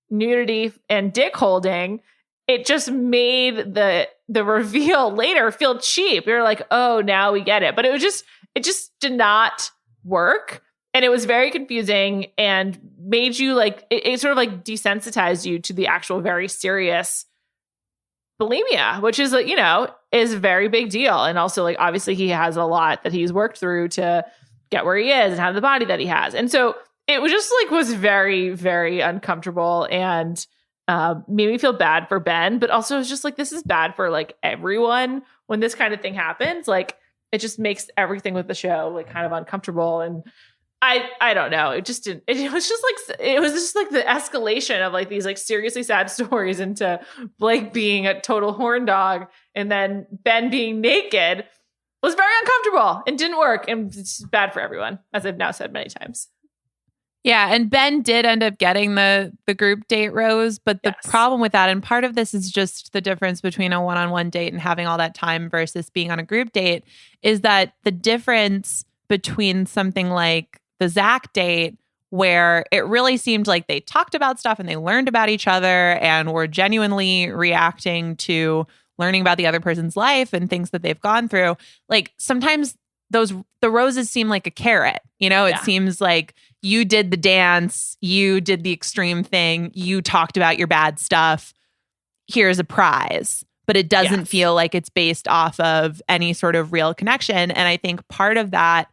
nudity and dick holding, it just made the reveal later feel cheap. You're like, oh, now we get it. But it just did not work. And it was very confusing. And made you like, it sort of like desensitized you to the actual very serious bulimia, which is, you know, is a very big deal. And also, like, obviously he has a lot that he's worked through to get where he is and have the body that he has. And so it was just like, was very, very uncomfortable and made me feel bad for Ben, but also it's just like, this is bad for like everyone when this kind of thing happens. Like, it just makes everything with the show like kind of uncomfortable. And I don't know. It just didn't. It was just like the escalation of like these like seriously sad stories into Blake being a total horn dog and then Ben being naked was very uncomfortable and didn't work, and it's bad for everyone, as I've now said many times. Yeah, and Ben did end up getting the group date rose, but the problem with that, and part of this is just the difference between a one-on-one date and having all that time versus being on a group date, is that the difference between something like the Zach date, where it really seemed like they talked about stuff and they learned about each other and were genuinely reacting to learning about the other person's life and things that they've gone through. Like, sometimes the roses seem like a carrot, you know? It seems like you did the dance, you did the extreme thing, you talked about your bad stuff, here's a prize. But it doesn't feel like it's based off of any sort of real connection. And I think part of that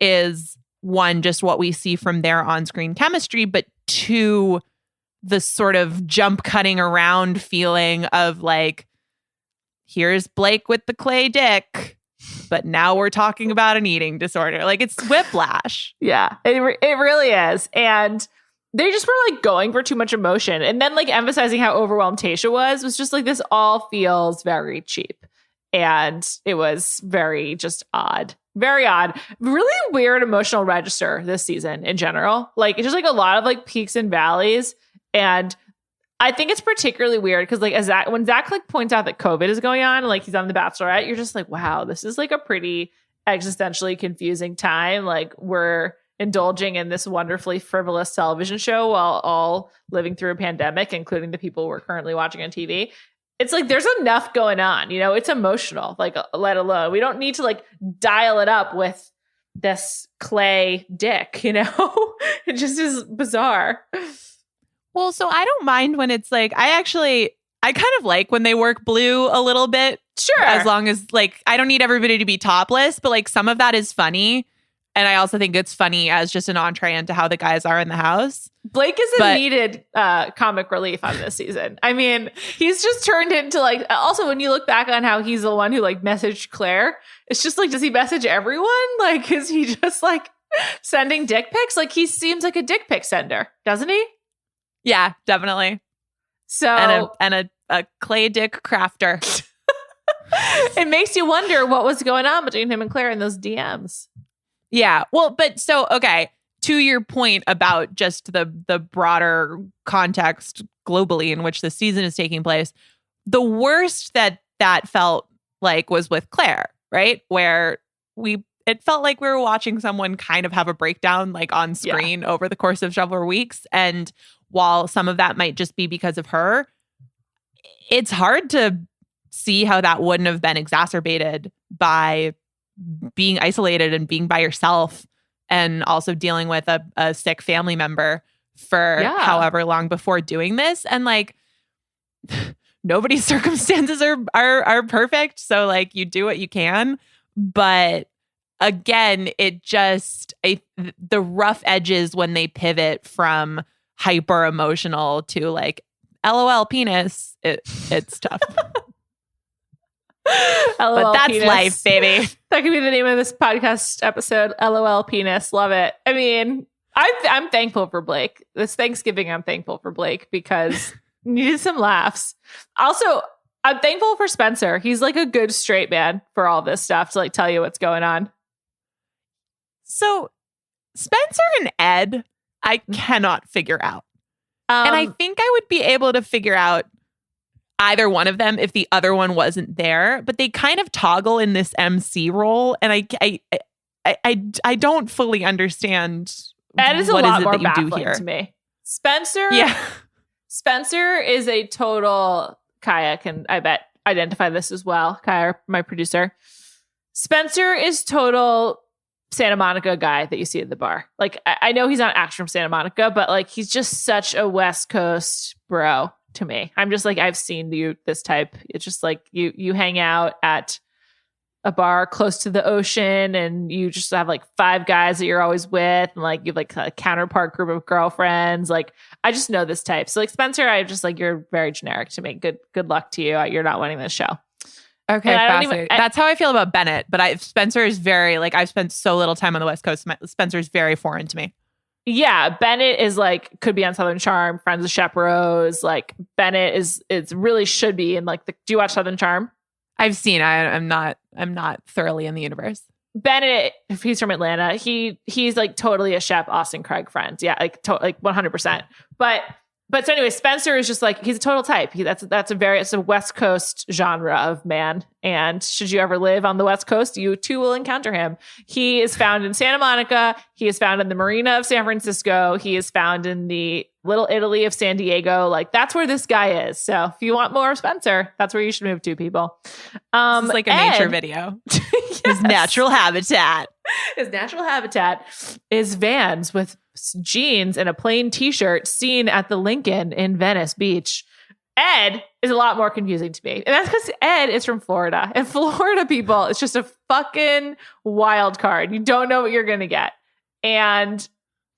is, one, just what we see from their on-screen chemistry, but two, the sort of jump cutting around feeling of like, here's Blake with the clay dick, but now we're talking about an eating disorder. Like, it's whiplash. Yeah, it really is. And they just were like going for too much emotion. And then like emphasizing how overwhelmed Tayshia was just like, this all feels very cheap. And it was very just odd. Very odd. Really weird emotional register this season in general. Like, it's just like a lot of like peaks and valleys. And I think it's particularly weird because like when Zach like points out that COVID is going on and like he's on The Bachelorette, you're just like, wow, this is like a pretty existentially confusing time. Like, we're indulging in this wonderfully frivolous television show while all living through a pandemic, including the people we're currently watching on TV. It's like there's enough going on, you know, it's emotional, like, let alone, we don't need to like dial it up with this clay dick, you know? It just is bizarre. Well, so I don't mind when it's like, I kind of like when they work blue a little bit. Sure. As long as like, I don't need everybody to be topless, but like some of that is funny. And I also think it's funny as just an entree into how the guys are in the house. Blake is a needed comic relief on this season. I mean, he's just turned into like, also when you look back on how he's the one who like messaged Claire, it's just like, does he message everyone? Like, is he just like sending dick pics? Like, he seems like a dick pic sender, doesn't he? Yeah, definitely. So and a clay dick crafter. It makes you wonder what was going on between him and Claire in those DMs. Yeah. Well, but so, okay, to your point about just the broader context globally in which the season is taking place, the worst that felt like was with Claire, right? Where it felt like we were watching someone kind of have a breakdown like on screen over the course of several weeks. And while some of that might just be because of her, it's hard to see how that wouldn't have been exacerbated by being isolated and being by yourself and also dealing with a sick family member for however long before doing this. And like, nobody's circumstances are perfect. So like, you do what you can. But again, it just, the rough edges when they pivot from hyper emotional to like, LOL penis, it's tough. LOL but that's penis. life, baby. That could be the name of this podcast episode. LOL penis. Love it. I mean, I'm thankful for Blake. This Thanksgiving, I'm thankful for Blake because needed some laughs. Also, I'm thankful for Spencer. He's like a good straight man for all this stuff to like tell you what's going on. So Spencer and Ed, I cannot figure out. And I think I would be able to figure out either one of them if the other one wasn't there, but they kind of toggle in this MC role, and I don't fully understand. Ed is a lot more baffling to me. Spencer is a total, Kaya can, I bet, identify this as well. Kaya, my producer. Spencer is total Santa Monica guy that you see at the bar. Like, I know he's not actually from Santa Monica, but like, he's just such a West Coast bro to me. I'm just like, I've seen this type. It's just like you hang out at a bar close to the ocean and you just have like 5 guys that you're always with, and like you have like a counterpart group of girlfriends. Like, I just know this type. So like, Spencer, I just like, you're very generic to me. Good luck to you. You're not winning this show. Okay, fascinating. That's how I feel about Bennett. But Spencer is very like, I've spent so little time on the West Coast. Spencer is very foreign to me. Yeah, Bennett is like, could be on Southern Charm, Friends of Chaperones. Like, Bennett is really should be in like do you watch Southern Charm? I've seen. I'm not thoroughly in the universe. Bennett, if he's from Atlanta, he's like totally a Shep Austin Craig friend. Yeah, like 100%. But so anyway, Spencer is just like, he's a total type. It's a West Coast genre of man. And should you ever live on the West Coast, you too will encounter him. He is found in Santa Monica. He is found in the Marina of San Francisco. He is found in the Little Italy of San Diego. Like, that's where this guy is. So if you want more of Spencer, that's where you should move to, people. It's like a nature video. Yes. His natural habitat. His natural habitat is Vans with jeans and a plain t-shirt seen at the Lincoln in Venice Beach. Ed is a lot more confusing to me. And that's because Ed is from Florida. And Florida people, it's just a fucking wild card. You don't know what you're going to get. And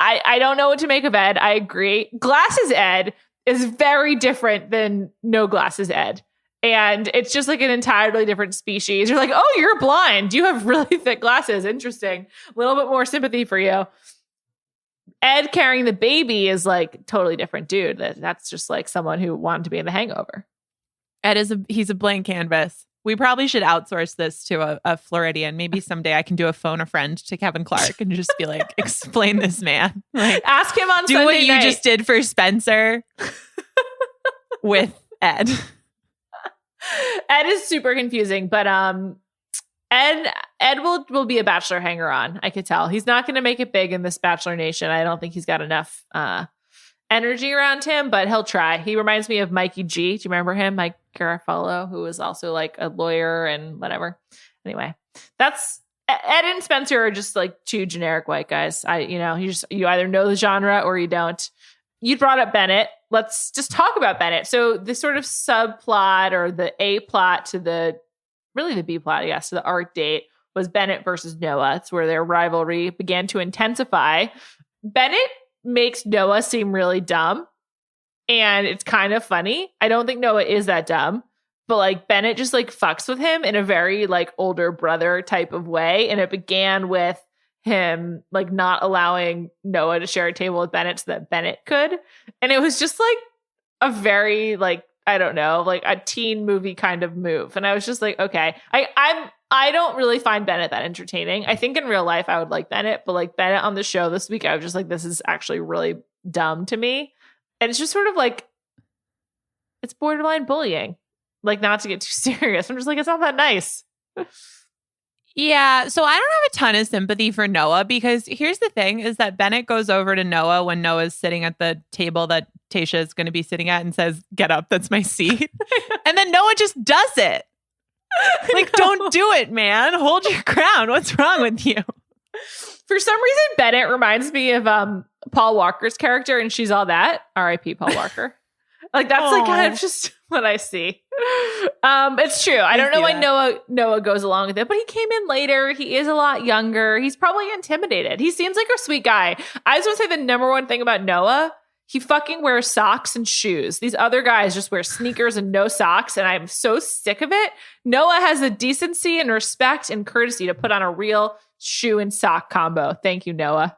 I don't know what to make of Ed. I agree. Glasses Ed is very different than no glasses Ed. And it's just like an entirely different species. You're like, oh, you're blind. You have really thick glasses. Interesting. A little bit more sympathy for you. Ed carrying the baby is like totally different dude. That's just like someone who wanted to be in The Hangover. Ed he's a blank canvas. We probably should outsource this to a Floridian. Maybe someday I can do a phone a friend to Kevin Clark and just be like, explain this man. Like, ask him on do Sunday what you night. just did for Spencer with Ed. Ed is super confusing, but Ed will be a Bachelor hanger-on. I could tell he's not going to make it big in this Bachelor Nation. I don't think he's got enough energy around him, but he'll try. He reminds me of Mikey G. Do you remember him, Mike Garofalo, who was also like a lawyer and whatever. Anyway, that's Ed and Spencer are just like 2 generic white guys. You either know the genre or you don't. You brought up Bennett. Let's just talk about Bennett. So the sort of subplot or the A plot to the B plot, I guess, to the art date was Bennett versus Noah. It's where their rivalry began to intensify. Bennett makes Noah seem really dumb, and it's kind of funny. I don't think Noah is that dumb, but like Bennett just like fucks with him in a very like older brother type of way. And it began with him like not allowing Noah to share a table with Bennett so that Bennett could. And it was just like a very like, I don't know, like a teen movie kind of move. And I was just like, okay, I don't really find Bennett that entertaining. I think in real life I would like Bennett, but like Bennett on the show this week, I was just like, this is actually really dumb to me. And it's just sort of like, it's borderline bullying. Like, not to get too serious. I'm just like, it's not that nice. Yeah, so I don't have a ton of sympathy for Noah, because here's the thing is that Bennett goes over to Noah when Noah's sitting at the table that Tayshia is going to be sitting at and says, get up, that's my seat. And then Noah just does it. Like, don't do it, man. Hold your ground. What's wrong with you? For some reason, Bennett reminds me of Paul Walker's character and She's All That. R.I.P. Paul Walker. Like, that's like kind of just what I see. It's true. I don't know why Noah goes along with it, but he came in later. He is a lot younger. He's probably intimidated. He seems like a sweet guy. I just want to say the number one thing about Noah, he fucking wears socks and shoes. These other guys just wear sneakers and no socks, and I'm so sick of it. Noah has the decency and respect and courtesy to put on a real shoe and sock combo. Thank you, Noah.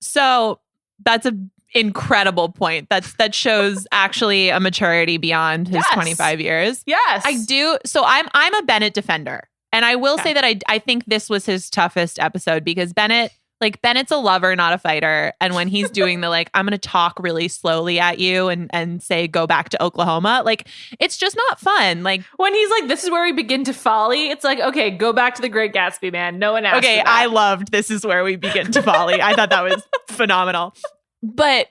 So that's an incredible point. That shows actually a maturity beyond his 25 years. Yes. I do. So I'm a Bennett defender. And I will say that I think this was his toughest episode, because Bennett's a lover, not a fighter. And when he's doing the like, I'm going to talk really slowly at you and say, go back to Oklahoma. Like, it's just not fun. Like, when he's like, this is where we begin to folly. It's like, okay, go back to The Great Gatsby, man. No one asked. Okay, I loved This Is Where We Begin to Folly. I thought that was phenomenal. But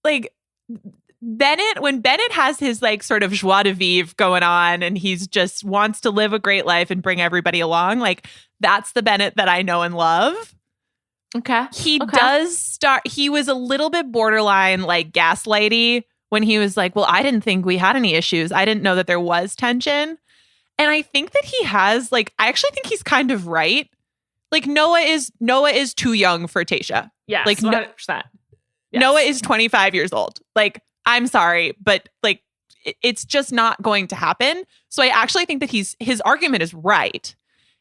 like, when Bennett has his like sort of joie de vivre going on and he's just wants to live a great life and bring everybody along, like, That's the Bennett that I know and love. Okay. He was a little bit borderline like gaslighty when he was like, well, I didn't think we had any issues. I didn't know that there was tension. And I think that he has, like, I actually think he's kind of right. Like, Noah is too young for Tayshia. Yes, like 100%. Yes. Noah is 25 years old. Like, I'm sorry, but like, it's just not going to happen. So I actually think that his argument is right.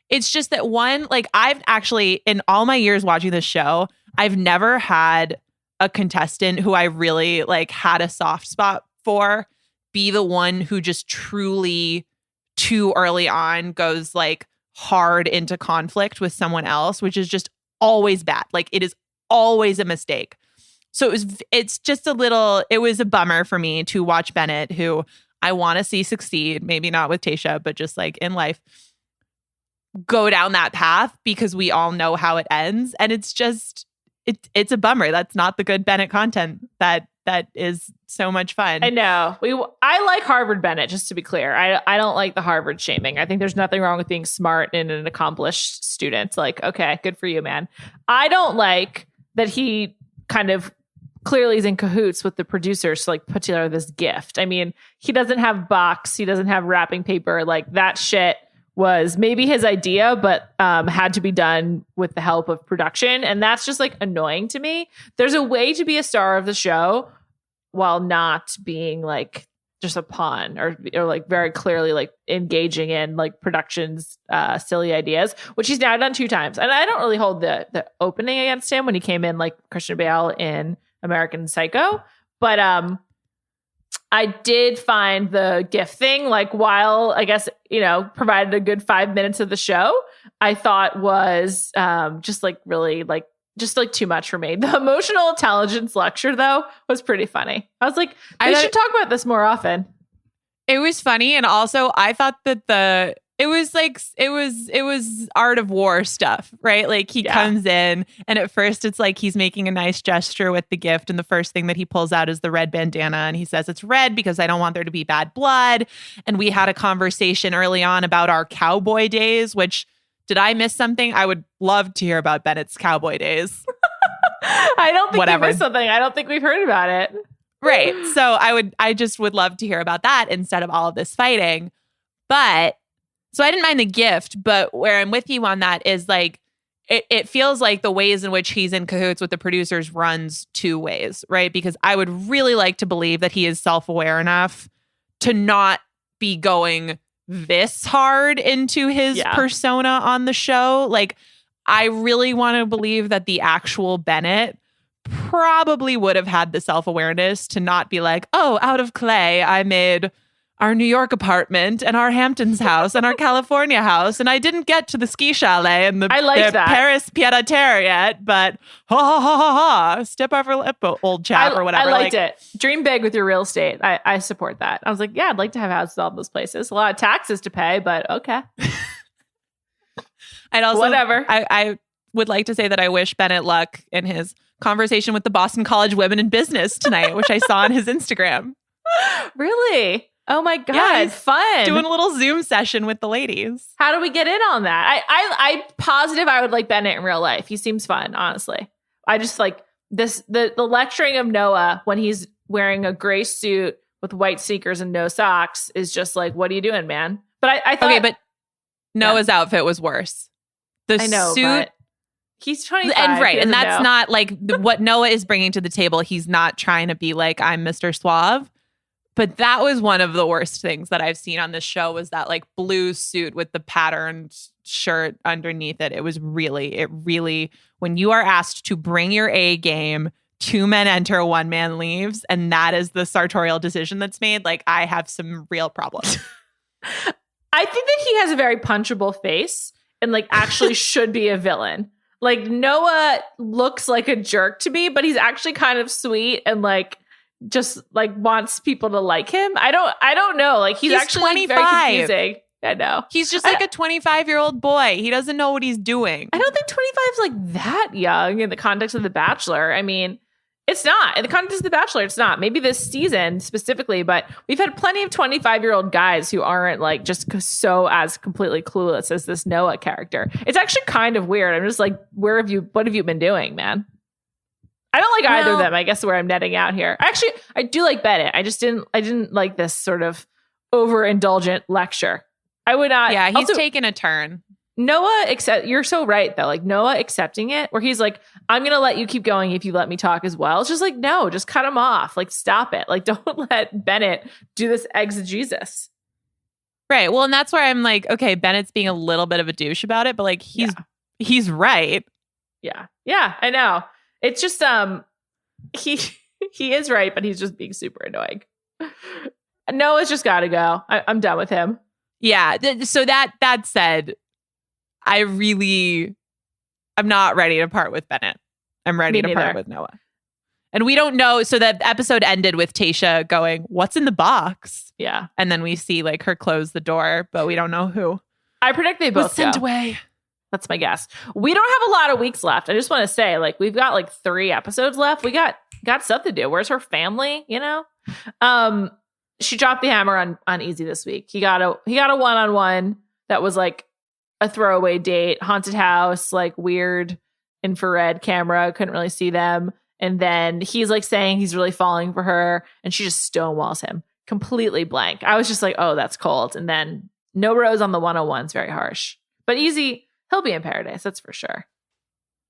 It's just that one, like, I've actually, in all my years watching this show, I've never had a contestant who I really like had a soft spot for be the one who just truly too early on goes like hard into conflict with someone else, which is just always bad. Like, it is always a mistake. So it was a bummer for me to watch Bennett, who I want to see succeed, maybe not with Tayshia, but just like in life, go down that path, because we all know how it ends. And it's just, it's a bummer. That's not the good Bennett content that is so much fun. I know. I like Harvard Bennett, just to be clear. I don't like the Harvard shaming. I think there's nothing wrong with being smart and an accomplished student. Like, okay, good for you, man. I don't like that he kind of clearly is in cahoots with the producers to like put together this gift. I mean, he doesn't have box. He doesn't have wrapping paper. Like, that shit was maybe his idea, but had to be done with the help of production. And that's just like annoying to me. There's a way to be a star of the show while not being like just a pawn or like very clearly like engaging in like production's silly ideas, which he's now done 2 times. And I don't really hold the opening against him when he came in like Christian Bale in American Psycho. But I did find the gift thing, like, while I guess, provided a good 5 minutes of the show, I thought was just like really like just like too much for me. The emotional intelligence lecture, though, was pretty funny. I was like, I should talk about this more often. It was funny. And also I thought that it was art of war stuff, right? Like, he comes in and at first it's like he's making a nice gesture with the gift. And the first thing that he pulls out is the red bandana. And he says, it's red because I don't want there to be bad blood. And we had a conversation early on about our cowboy days, which, did I miss something? I would love to hear about Bennett's cowboy days. I don't think you missed something. I don't think we've heard about it. Right. So I just would love to hear about that instead of all of this fighting. But so I didn't mind the gift, but where I'm with you on that is like, it feels like the ways in which he's in cahoots with the producers runs 2 ways, right? Because I would really like to believe that he is self-aware enough to not be going this hard into his persona on the show. Like, I really want to believe that the actual Bennett probably would have had the self-awareness to not be like, oh, out of clay, I made our New York apartment and our Hamptons house and our California house. And I didn't get to the ski chalet and the Paris pied-à-terre yet, but ha, step over lip, old chap, or whatever. I liked it. Dream big with your real estate. I support that. I was like, yeah, I'd like to have houses all those places. A lot of taxes to pay, but okay. I'd also, whatever. I would like to say that I wish Bennett luck in his conversation with the Boston College Women in Business tonight, which I saw on his Instagram. Really? Oh my God, yeah, fun. Doing a little Zoom session with the ladies. How do we get in on that? I'm positive I would like Bennett in real life. He seems fun, honestly. I just like this, the lecturing of Noah when he's wearing a gray suit with white sneakers and no socks is just like, what are you doing, man? But I thought... Okay, but Noah's outfit was worse. The suit... But he's 25. And right, and that's not like what Noah is bringing to the table. He's not trying to be like, I'm Mr. Suave. But that was one of the worst things that I've seen on this show, was that like blue suit with the patterned shirt underneath it. It really, when you are asked to bring your A game, 2 men enter, 1 man leaves, and that is the sartorial decision that's made, like, I have some real problems. I think that he has a very punchable face and like actually should be a villain. Like, Noah looks like a jerk to me, but he's actually kind of sweet and like just like wants people to like him. I don't know. Like, he's actually 25. Like, very confusing. I know. He's just like a 25-year-old boy. He doesn't know what he's doing. I don't think 25 is like that young in the context of The Bachelor. I mean, It's not. In the context of The Bachelor, it's not. Maybe this season specifically, but we've had plenty of 25-year-old guys who aren't like just so as completely clueless as this Noah character. It's actually kind of weird. I'm just like, what have you been doing, man? I don't like either of them. I guess where I'm netting out here. Actually, I do like Bennett. I didn't like this sort of overindulgent lecture. I would not. Yeah, he's taken a turn. Noah, you're so right though. Like Noah accepting it, where he's like, "I'm gonna let you keep going if you let me talk as well." It's just like, no, just cut him off. Like, stop it. Like, don't let Bennett do this exegesis. Right. Well, and that's where I'm like, okay, Bennett's being a little bit of a douche about it, but like he's right. Yeah. Yeah, I know. It's just he is right, but he's just being super annoying. Noah's just got to go. I'm done with him. Yeah. So that said, I'm not ready to part with Bennett. I'm ready to part with Noah. And we don't know. So that episode ended with Tayshia going, "What's in the box?" Yeah. And then we see like her close the door, but we don't know who. I predict they both was sent go. away. That's my guess. We don't have a lot of weeks left. I just want to say, like, we've got like 3 episodes left. We got stuff to do. Where's her family? You know? She dropped the hammer on Easy this week. He got a one-on-one that was like a throwaway date, haunted house, like weird infrared camera. Couldn't really see them. And then he's like saying he's really falling for her, and she just stonewalls him completely blank. I was just like, oh, that's cold. And then no rose on the 101 is very harsh. But Easy, he'll be in paradise, that's for sure.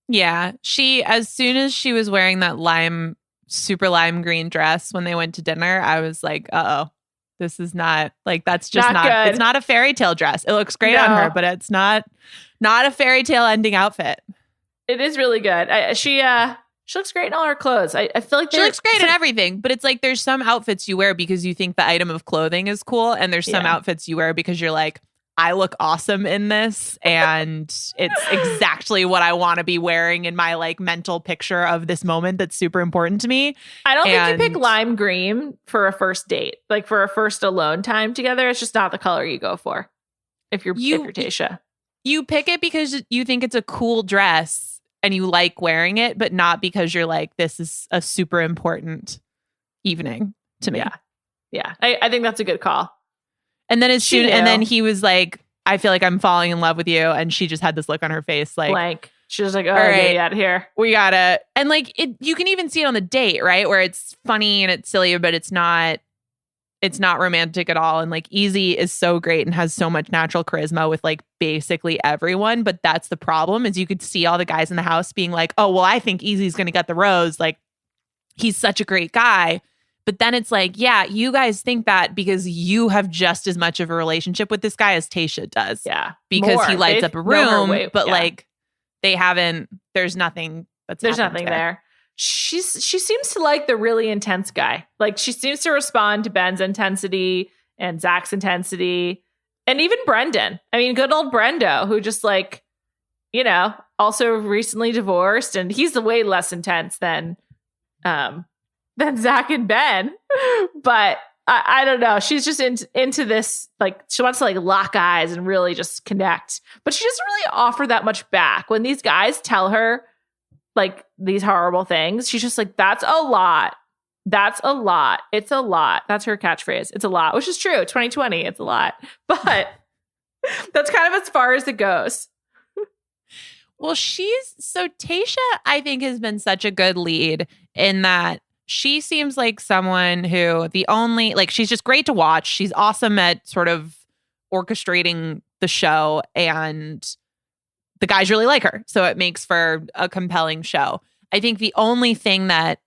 Yeah. As soon as she was wearing that super lime green dress when they went to dinner, I was like, uh-oh, this is not, like, that's just not it's not a fairy tale dress. It looks great on her, but it's not a fairy tale ending outfit. It is really good. She looks great in all her clothes. I feel like she looks great in everything, but it's like there's some outfits you wear because you think the item of clothing is cool, and there's some outfits you wear because you're like, I look awesome in this, and it's exactly what I want to be wearing in my like mental picture of this moment that's super important to me. I don't think you pick lime green for a first date, like for a first alone time together. It's just not the color you go for. If you're Tayshia, you pick it because you think it's a cool dress and you like wearing it, but not because you're like, this is a super important evening to me. Yeah. I think that's a good call. And then and then he was like, I feel like I'm falling in love with you. And she just had this look on her face like blank. She was like, oh, get out of here. We gotta. And like you can even see it on the date, right? Where it's funny and it's silly, but it's not romantic at all. And like Easy is so great and has so much natural charisma with like basically everyone. But that's the problem, is you could see all the guys in the house being like, oh, well, I think Easy's gonna get the rose. Like, he's such a great guy. But then it's like, yeah, you guys think that because you have just as much of a relationship with this guy as Tayshia does. Yeah. Because he lights up a room, but like they haven't, there's nothing nothing there. She seems to like the really intense guy. Like, she seems to respond to Ben's intensity and Zach's intensity, and even Brendan. I mean, good old Brendo, who just like, you know, also recently divorced, and he's way less intense than Zach and Ben. But I don't know. She's just into this, like, she wants to like lock eyes and really just connect. But she doesn't really offer that much back. When these guys tell her like these horrible things, she's just like, that's a lot. That's a lot. It's a lot. That's her catchphrase. It's a lot, which is true. 2020, it's a lot. But that's kind of as far as it goes. Well, Tayshia, I think, has been such a good lead in that she seems like someone who she's just great to watch. She's awesome at sort of orchestrating the show, and the guys really like her. So it makes for a compelling show. I think the only thing that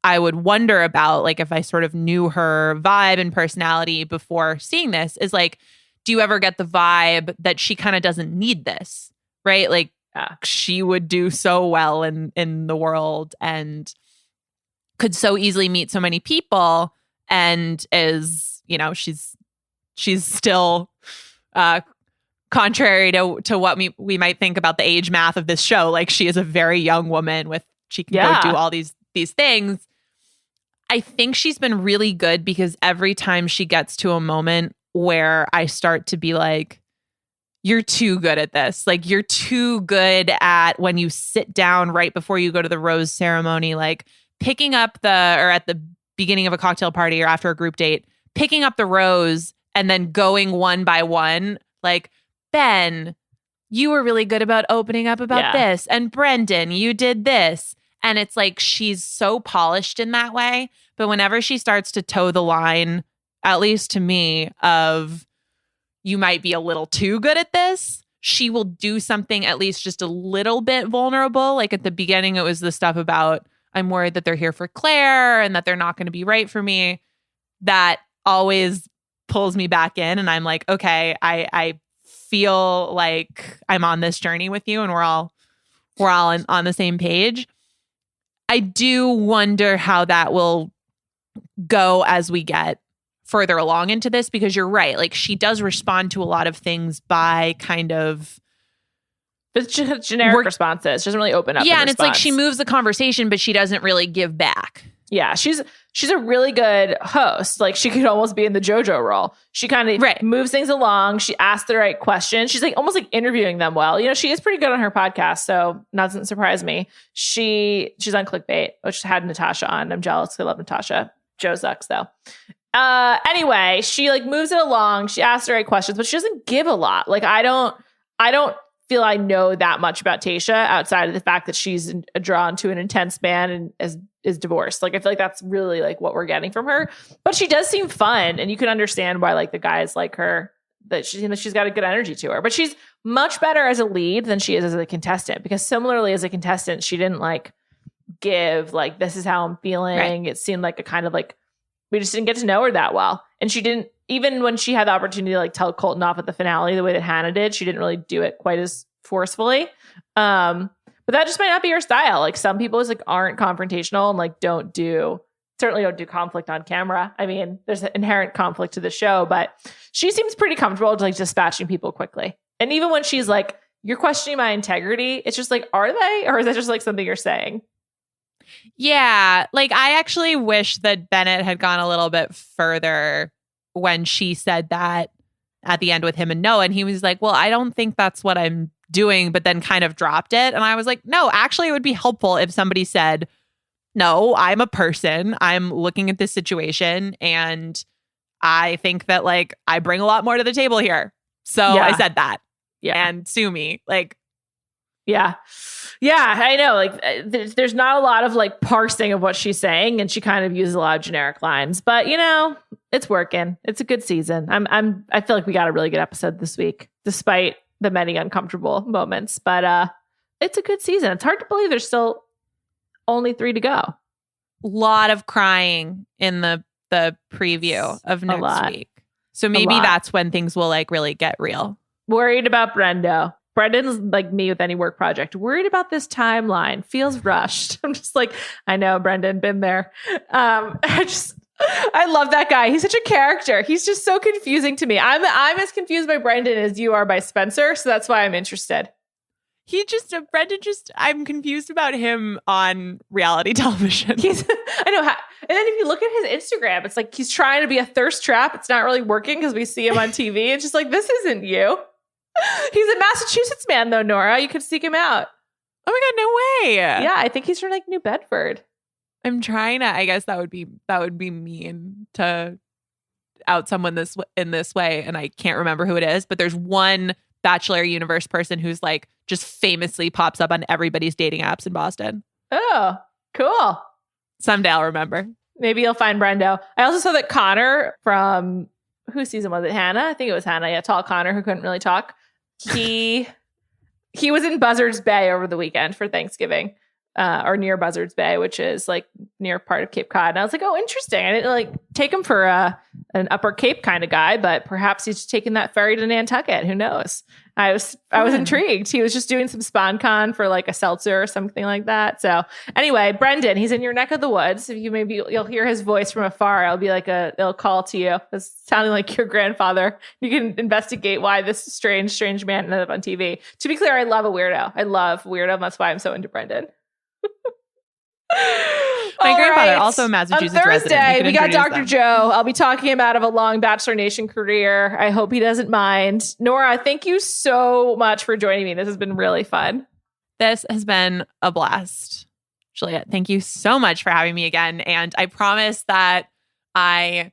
I would wonder about, like if I sort of knew her vibe and personality before seeing this, is like, do you ever get the vibe that she kind of doesn't need this, right? Like she would do so well in the world and could so easily meet so many people, and is, you know, she's still contrary to what we might think about the age math of this show. Like, she is a very young woman she can go do all these things. I think she's been really good because every time she gets to a moment where I start to be like, you're too good at this. Like, you're too good at when you sit down right before you go to the rose ceremony, like picking up or at the beginning of a cocktail party or after a group date, picking up the rose and then going one by one, like, Ben, you were really good about opening up about this. And Brendan, you did this. And it's like she's so polished in that way. But whenever she starts to toe the line, at least to me, of you might be a little too good at this, she will do something at least just a little bit vulnerable. Like at the beginning, it was the stuff about, I'm worried that they're here for Claire and that they're not going to be right for me. That always pulls me back in. And I'm like, okay, I feel like I'm on this journey with you and we're all on the same page. I do wonder how that will go as we get further along into this, because you're right. Like she does respond to a lot of things by kind of it's just generic responses. She doesn't really open up. Yeah, and it's like she moves the conversation, but she doesn't really give back. Yeah, she's a really good host. Like she could almost be in the JoJo role. She kind of moves things along. She asks the right questions. She's like almost like interviewing them well. You know, she is pretty good on her podcast, so doesn't surprise me. She's on Clickbait, which had Natasha on. I'm jealous. I love Natasha. Joe sucks though. Anyway, she like moves it along. She asks the right questions, but she doesn't give a lot. Like I don't feel I know that much about Tayshia outside of the fact that she's drawn to an intense man and is divorced. Like I feel like that's really like what we're getting from her. But she does seem fun, and you can understand why like the guys like her. That she's got a good energy to her. But she's much better as a lead than she is as a contestant, because similarly as a contestant, she didn't like give like this is how I'm feeling. Right. It seemed like a kind of like we just didn't get to know her that well, and she didn't. Even when she had the opportunity to like tell Colton off at the finale the way that Hannah did, she didn't really do it quite as forcefully. But that just might not be her style. Like some people just like aren't confrontational and like certainly don't do conflict on camera. I mean, there's an inherent conflict to the show, but she seems pretty comfortable like dispatching people quickly. And even when she's like, you're questioning my integrity, it's just like, are they? Or is that just like something you're saying? Yeah. Like I actually wish that Bennett had gone a little bit further when she said that at the end with him and Noah, and he was like, well, I don't think that's what I'm doing, but then kind of dropped it. And I was like, no, actually it would be helpful if somebody said, no, I'm a person. I'm looking at this situation and I think that like I bring a lot more to the table here. So I said that. Yeah. And sue me. Like, yeah. Yeah, I know. Like, there's not a lot of like parsing of what she's saying, and she kind of uses a lot of generic lines. But you know, it's working. It's a good season. I feel like we got a really good episode this week, despite the many uncomfortable moments. But it's a good season. It's hard to believe there's still only 3 to go. A lot of crying in the preview of next week. So maybe that's when things will like really get real. Worried about Brendo. Brendan's like me with any work project. Worried about this timeline. Feels rushed. I'm just like, I know, Brendan, been there. I love that guy. He's such a character. He's just so confusing to me. I'm as confused by Brendan as you are by Spencer. So that's why I'm interested. I'm confused about him on reality television. I know. And then if you look at his Instagram, it's like he's trying to be a thirst trap. It's not really working because we see him on TV. It's just like, this isn't you. He's a Massachusetts man, though, Nora. You could seek him out. Oh my God, no way. Yeah, I think he's from like New Bedford. I'm trying to. I guess that would be mean to out someone in this way, and I can't remember who it is. But there's one Bachelor universe person who's like just famously pops up on everybody's dating apps in Boston. Oh, cool. Someday I'll remember. Maybe you'll find Brendo. I also saw that Connor from whose season was it? Hannah? I think it was Hannah. Yeah, tall Connor who couldn't really talk. He was in Buzzards Bay over the weekend for Thanksgiving, or near Buzzards Bay, which is like near part of Cape Cod. And I was like, oh, interesting. I didn't like take him for an Upper Cape kind of guy, but perhaps he's just taking that ferry to Nantucket. Who knows? I was intrigued. He was just doing some SponCon for like a seltzer or something like that. So anyway, Brendan, he's in your neck of the woods. If you'll hear his voice from afar. It'll be like it'll call to you. It's sounding like your grandfather. You can investigate why this strange man ended up on TV. To be clear, I love a weirdo. I love weirdo. That's why I'm so into Brendan. My grandfather, also a Massachusetts resident. On Thursday, we got Dr. Joe. I'll be talking him out of a long Bachelor Nation career. I hope he doesn't mind. Nora, thank you so much for joining me. This has been really fun. This has been a blast. Juliet, thank you so much for having me again. And I promise that I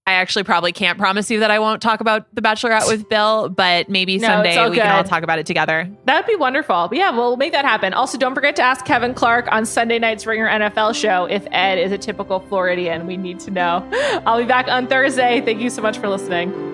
actually probably can't promise you that I won't talk about The Bachelorette with Bill, but maybe someday we can all talk about it together. That'd be wonderful. But yeah, we'll make that happen. Also, don't forget to ask Kevin Clark on Sunday night's Ringer NFL show if Ed is a typical Floridian. We need to know. I'll be back on Thursday. Thank you so much for listening.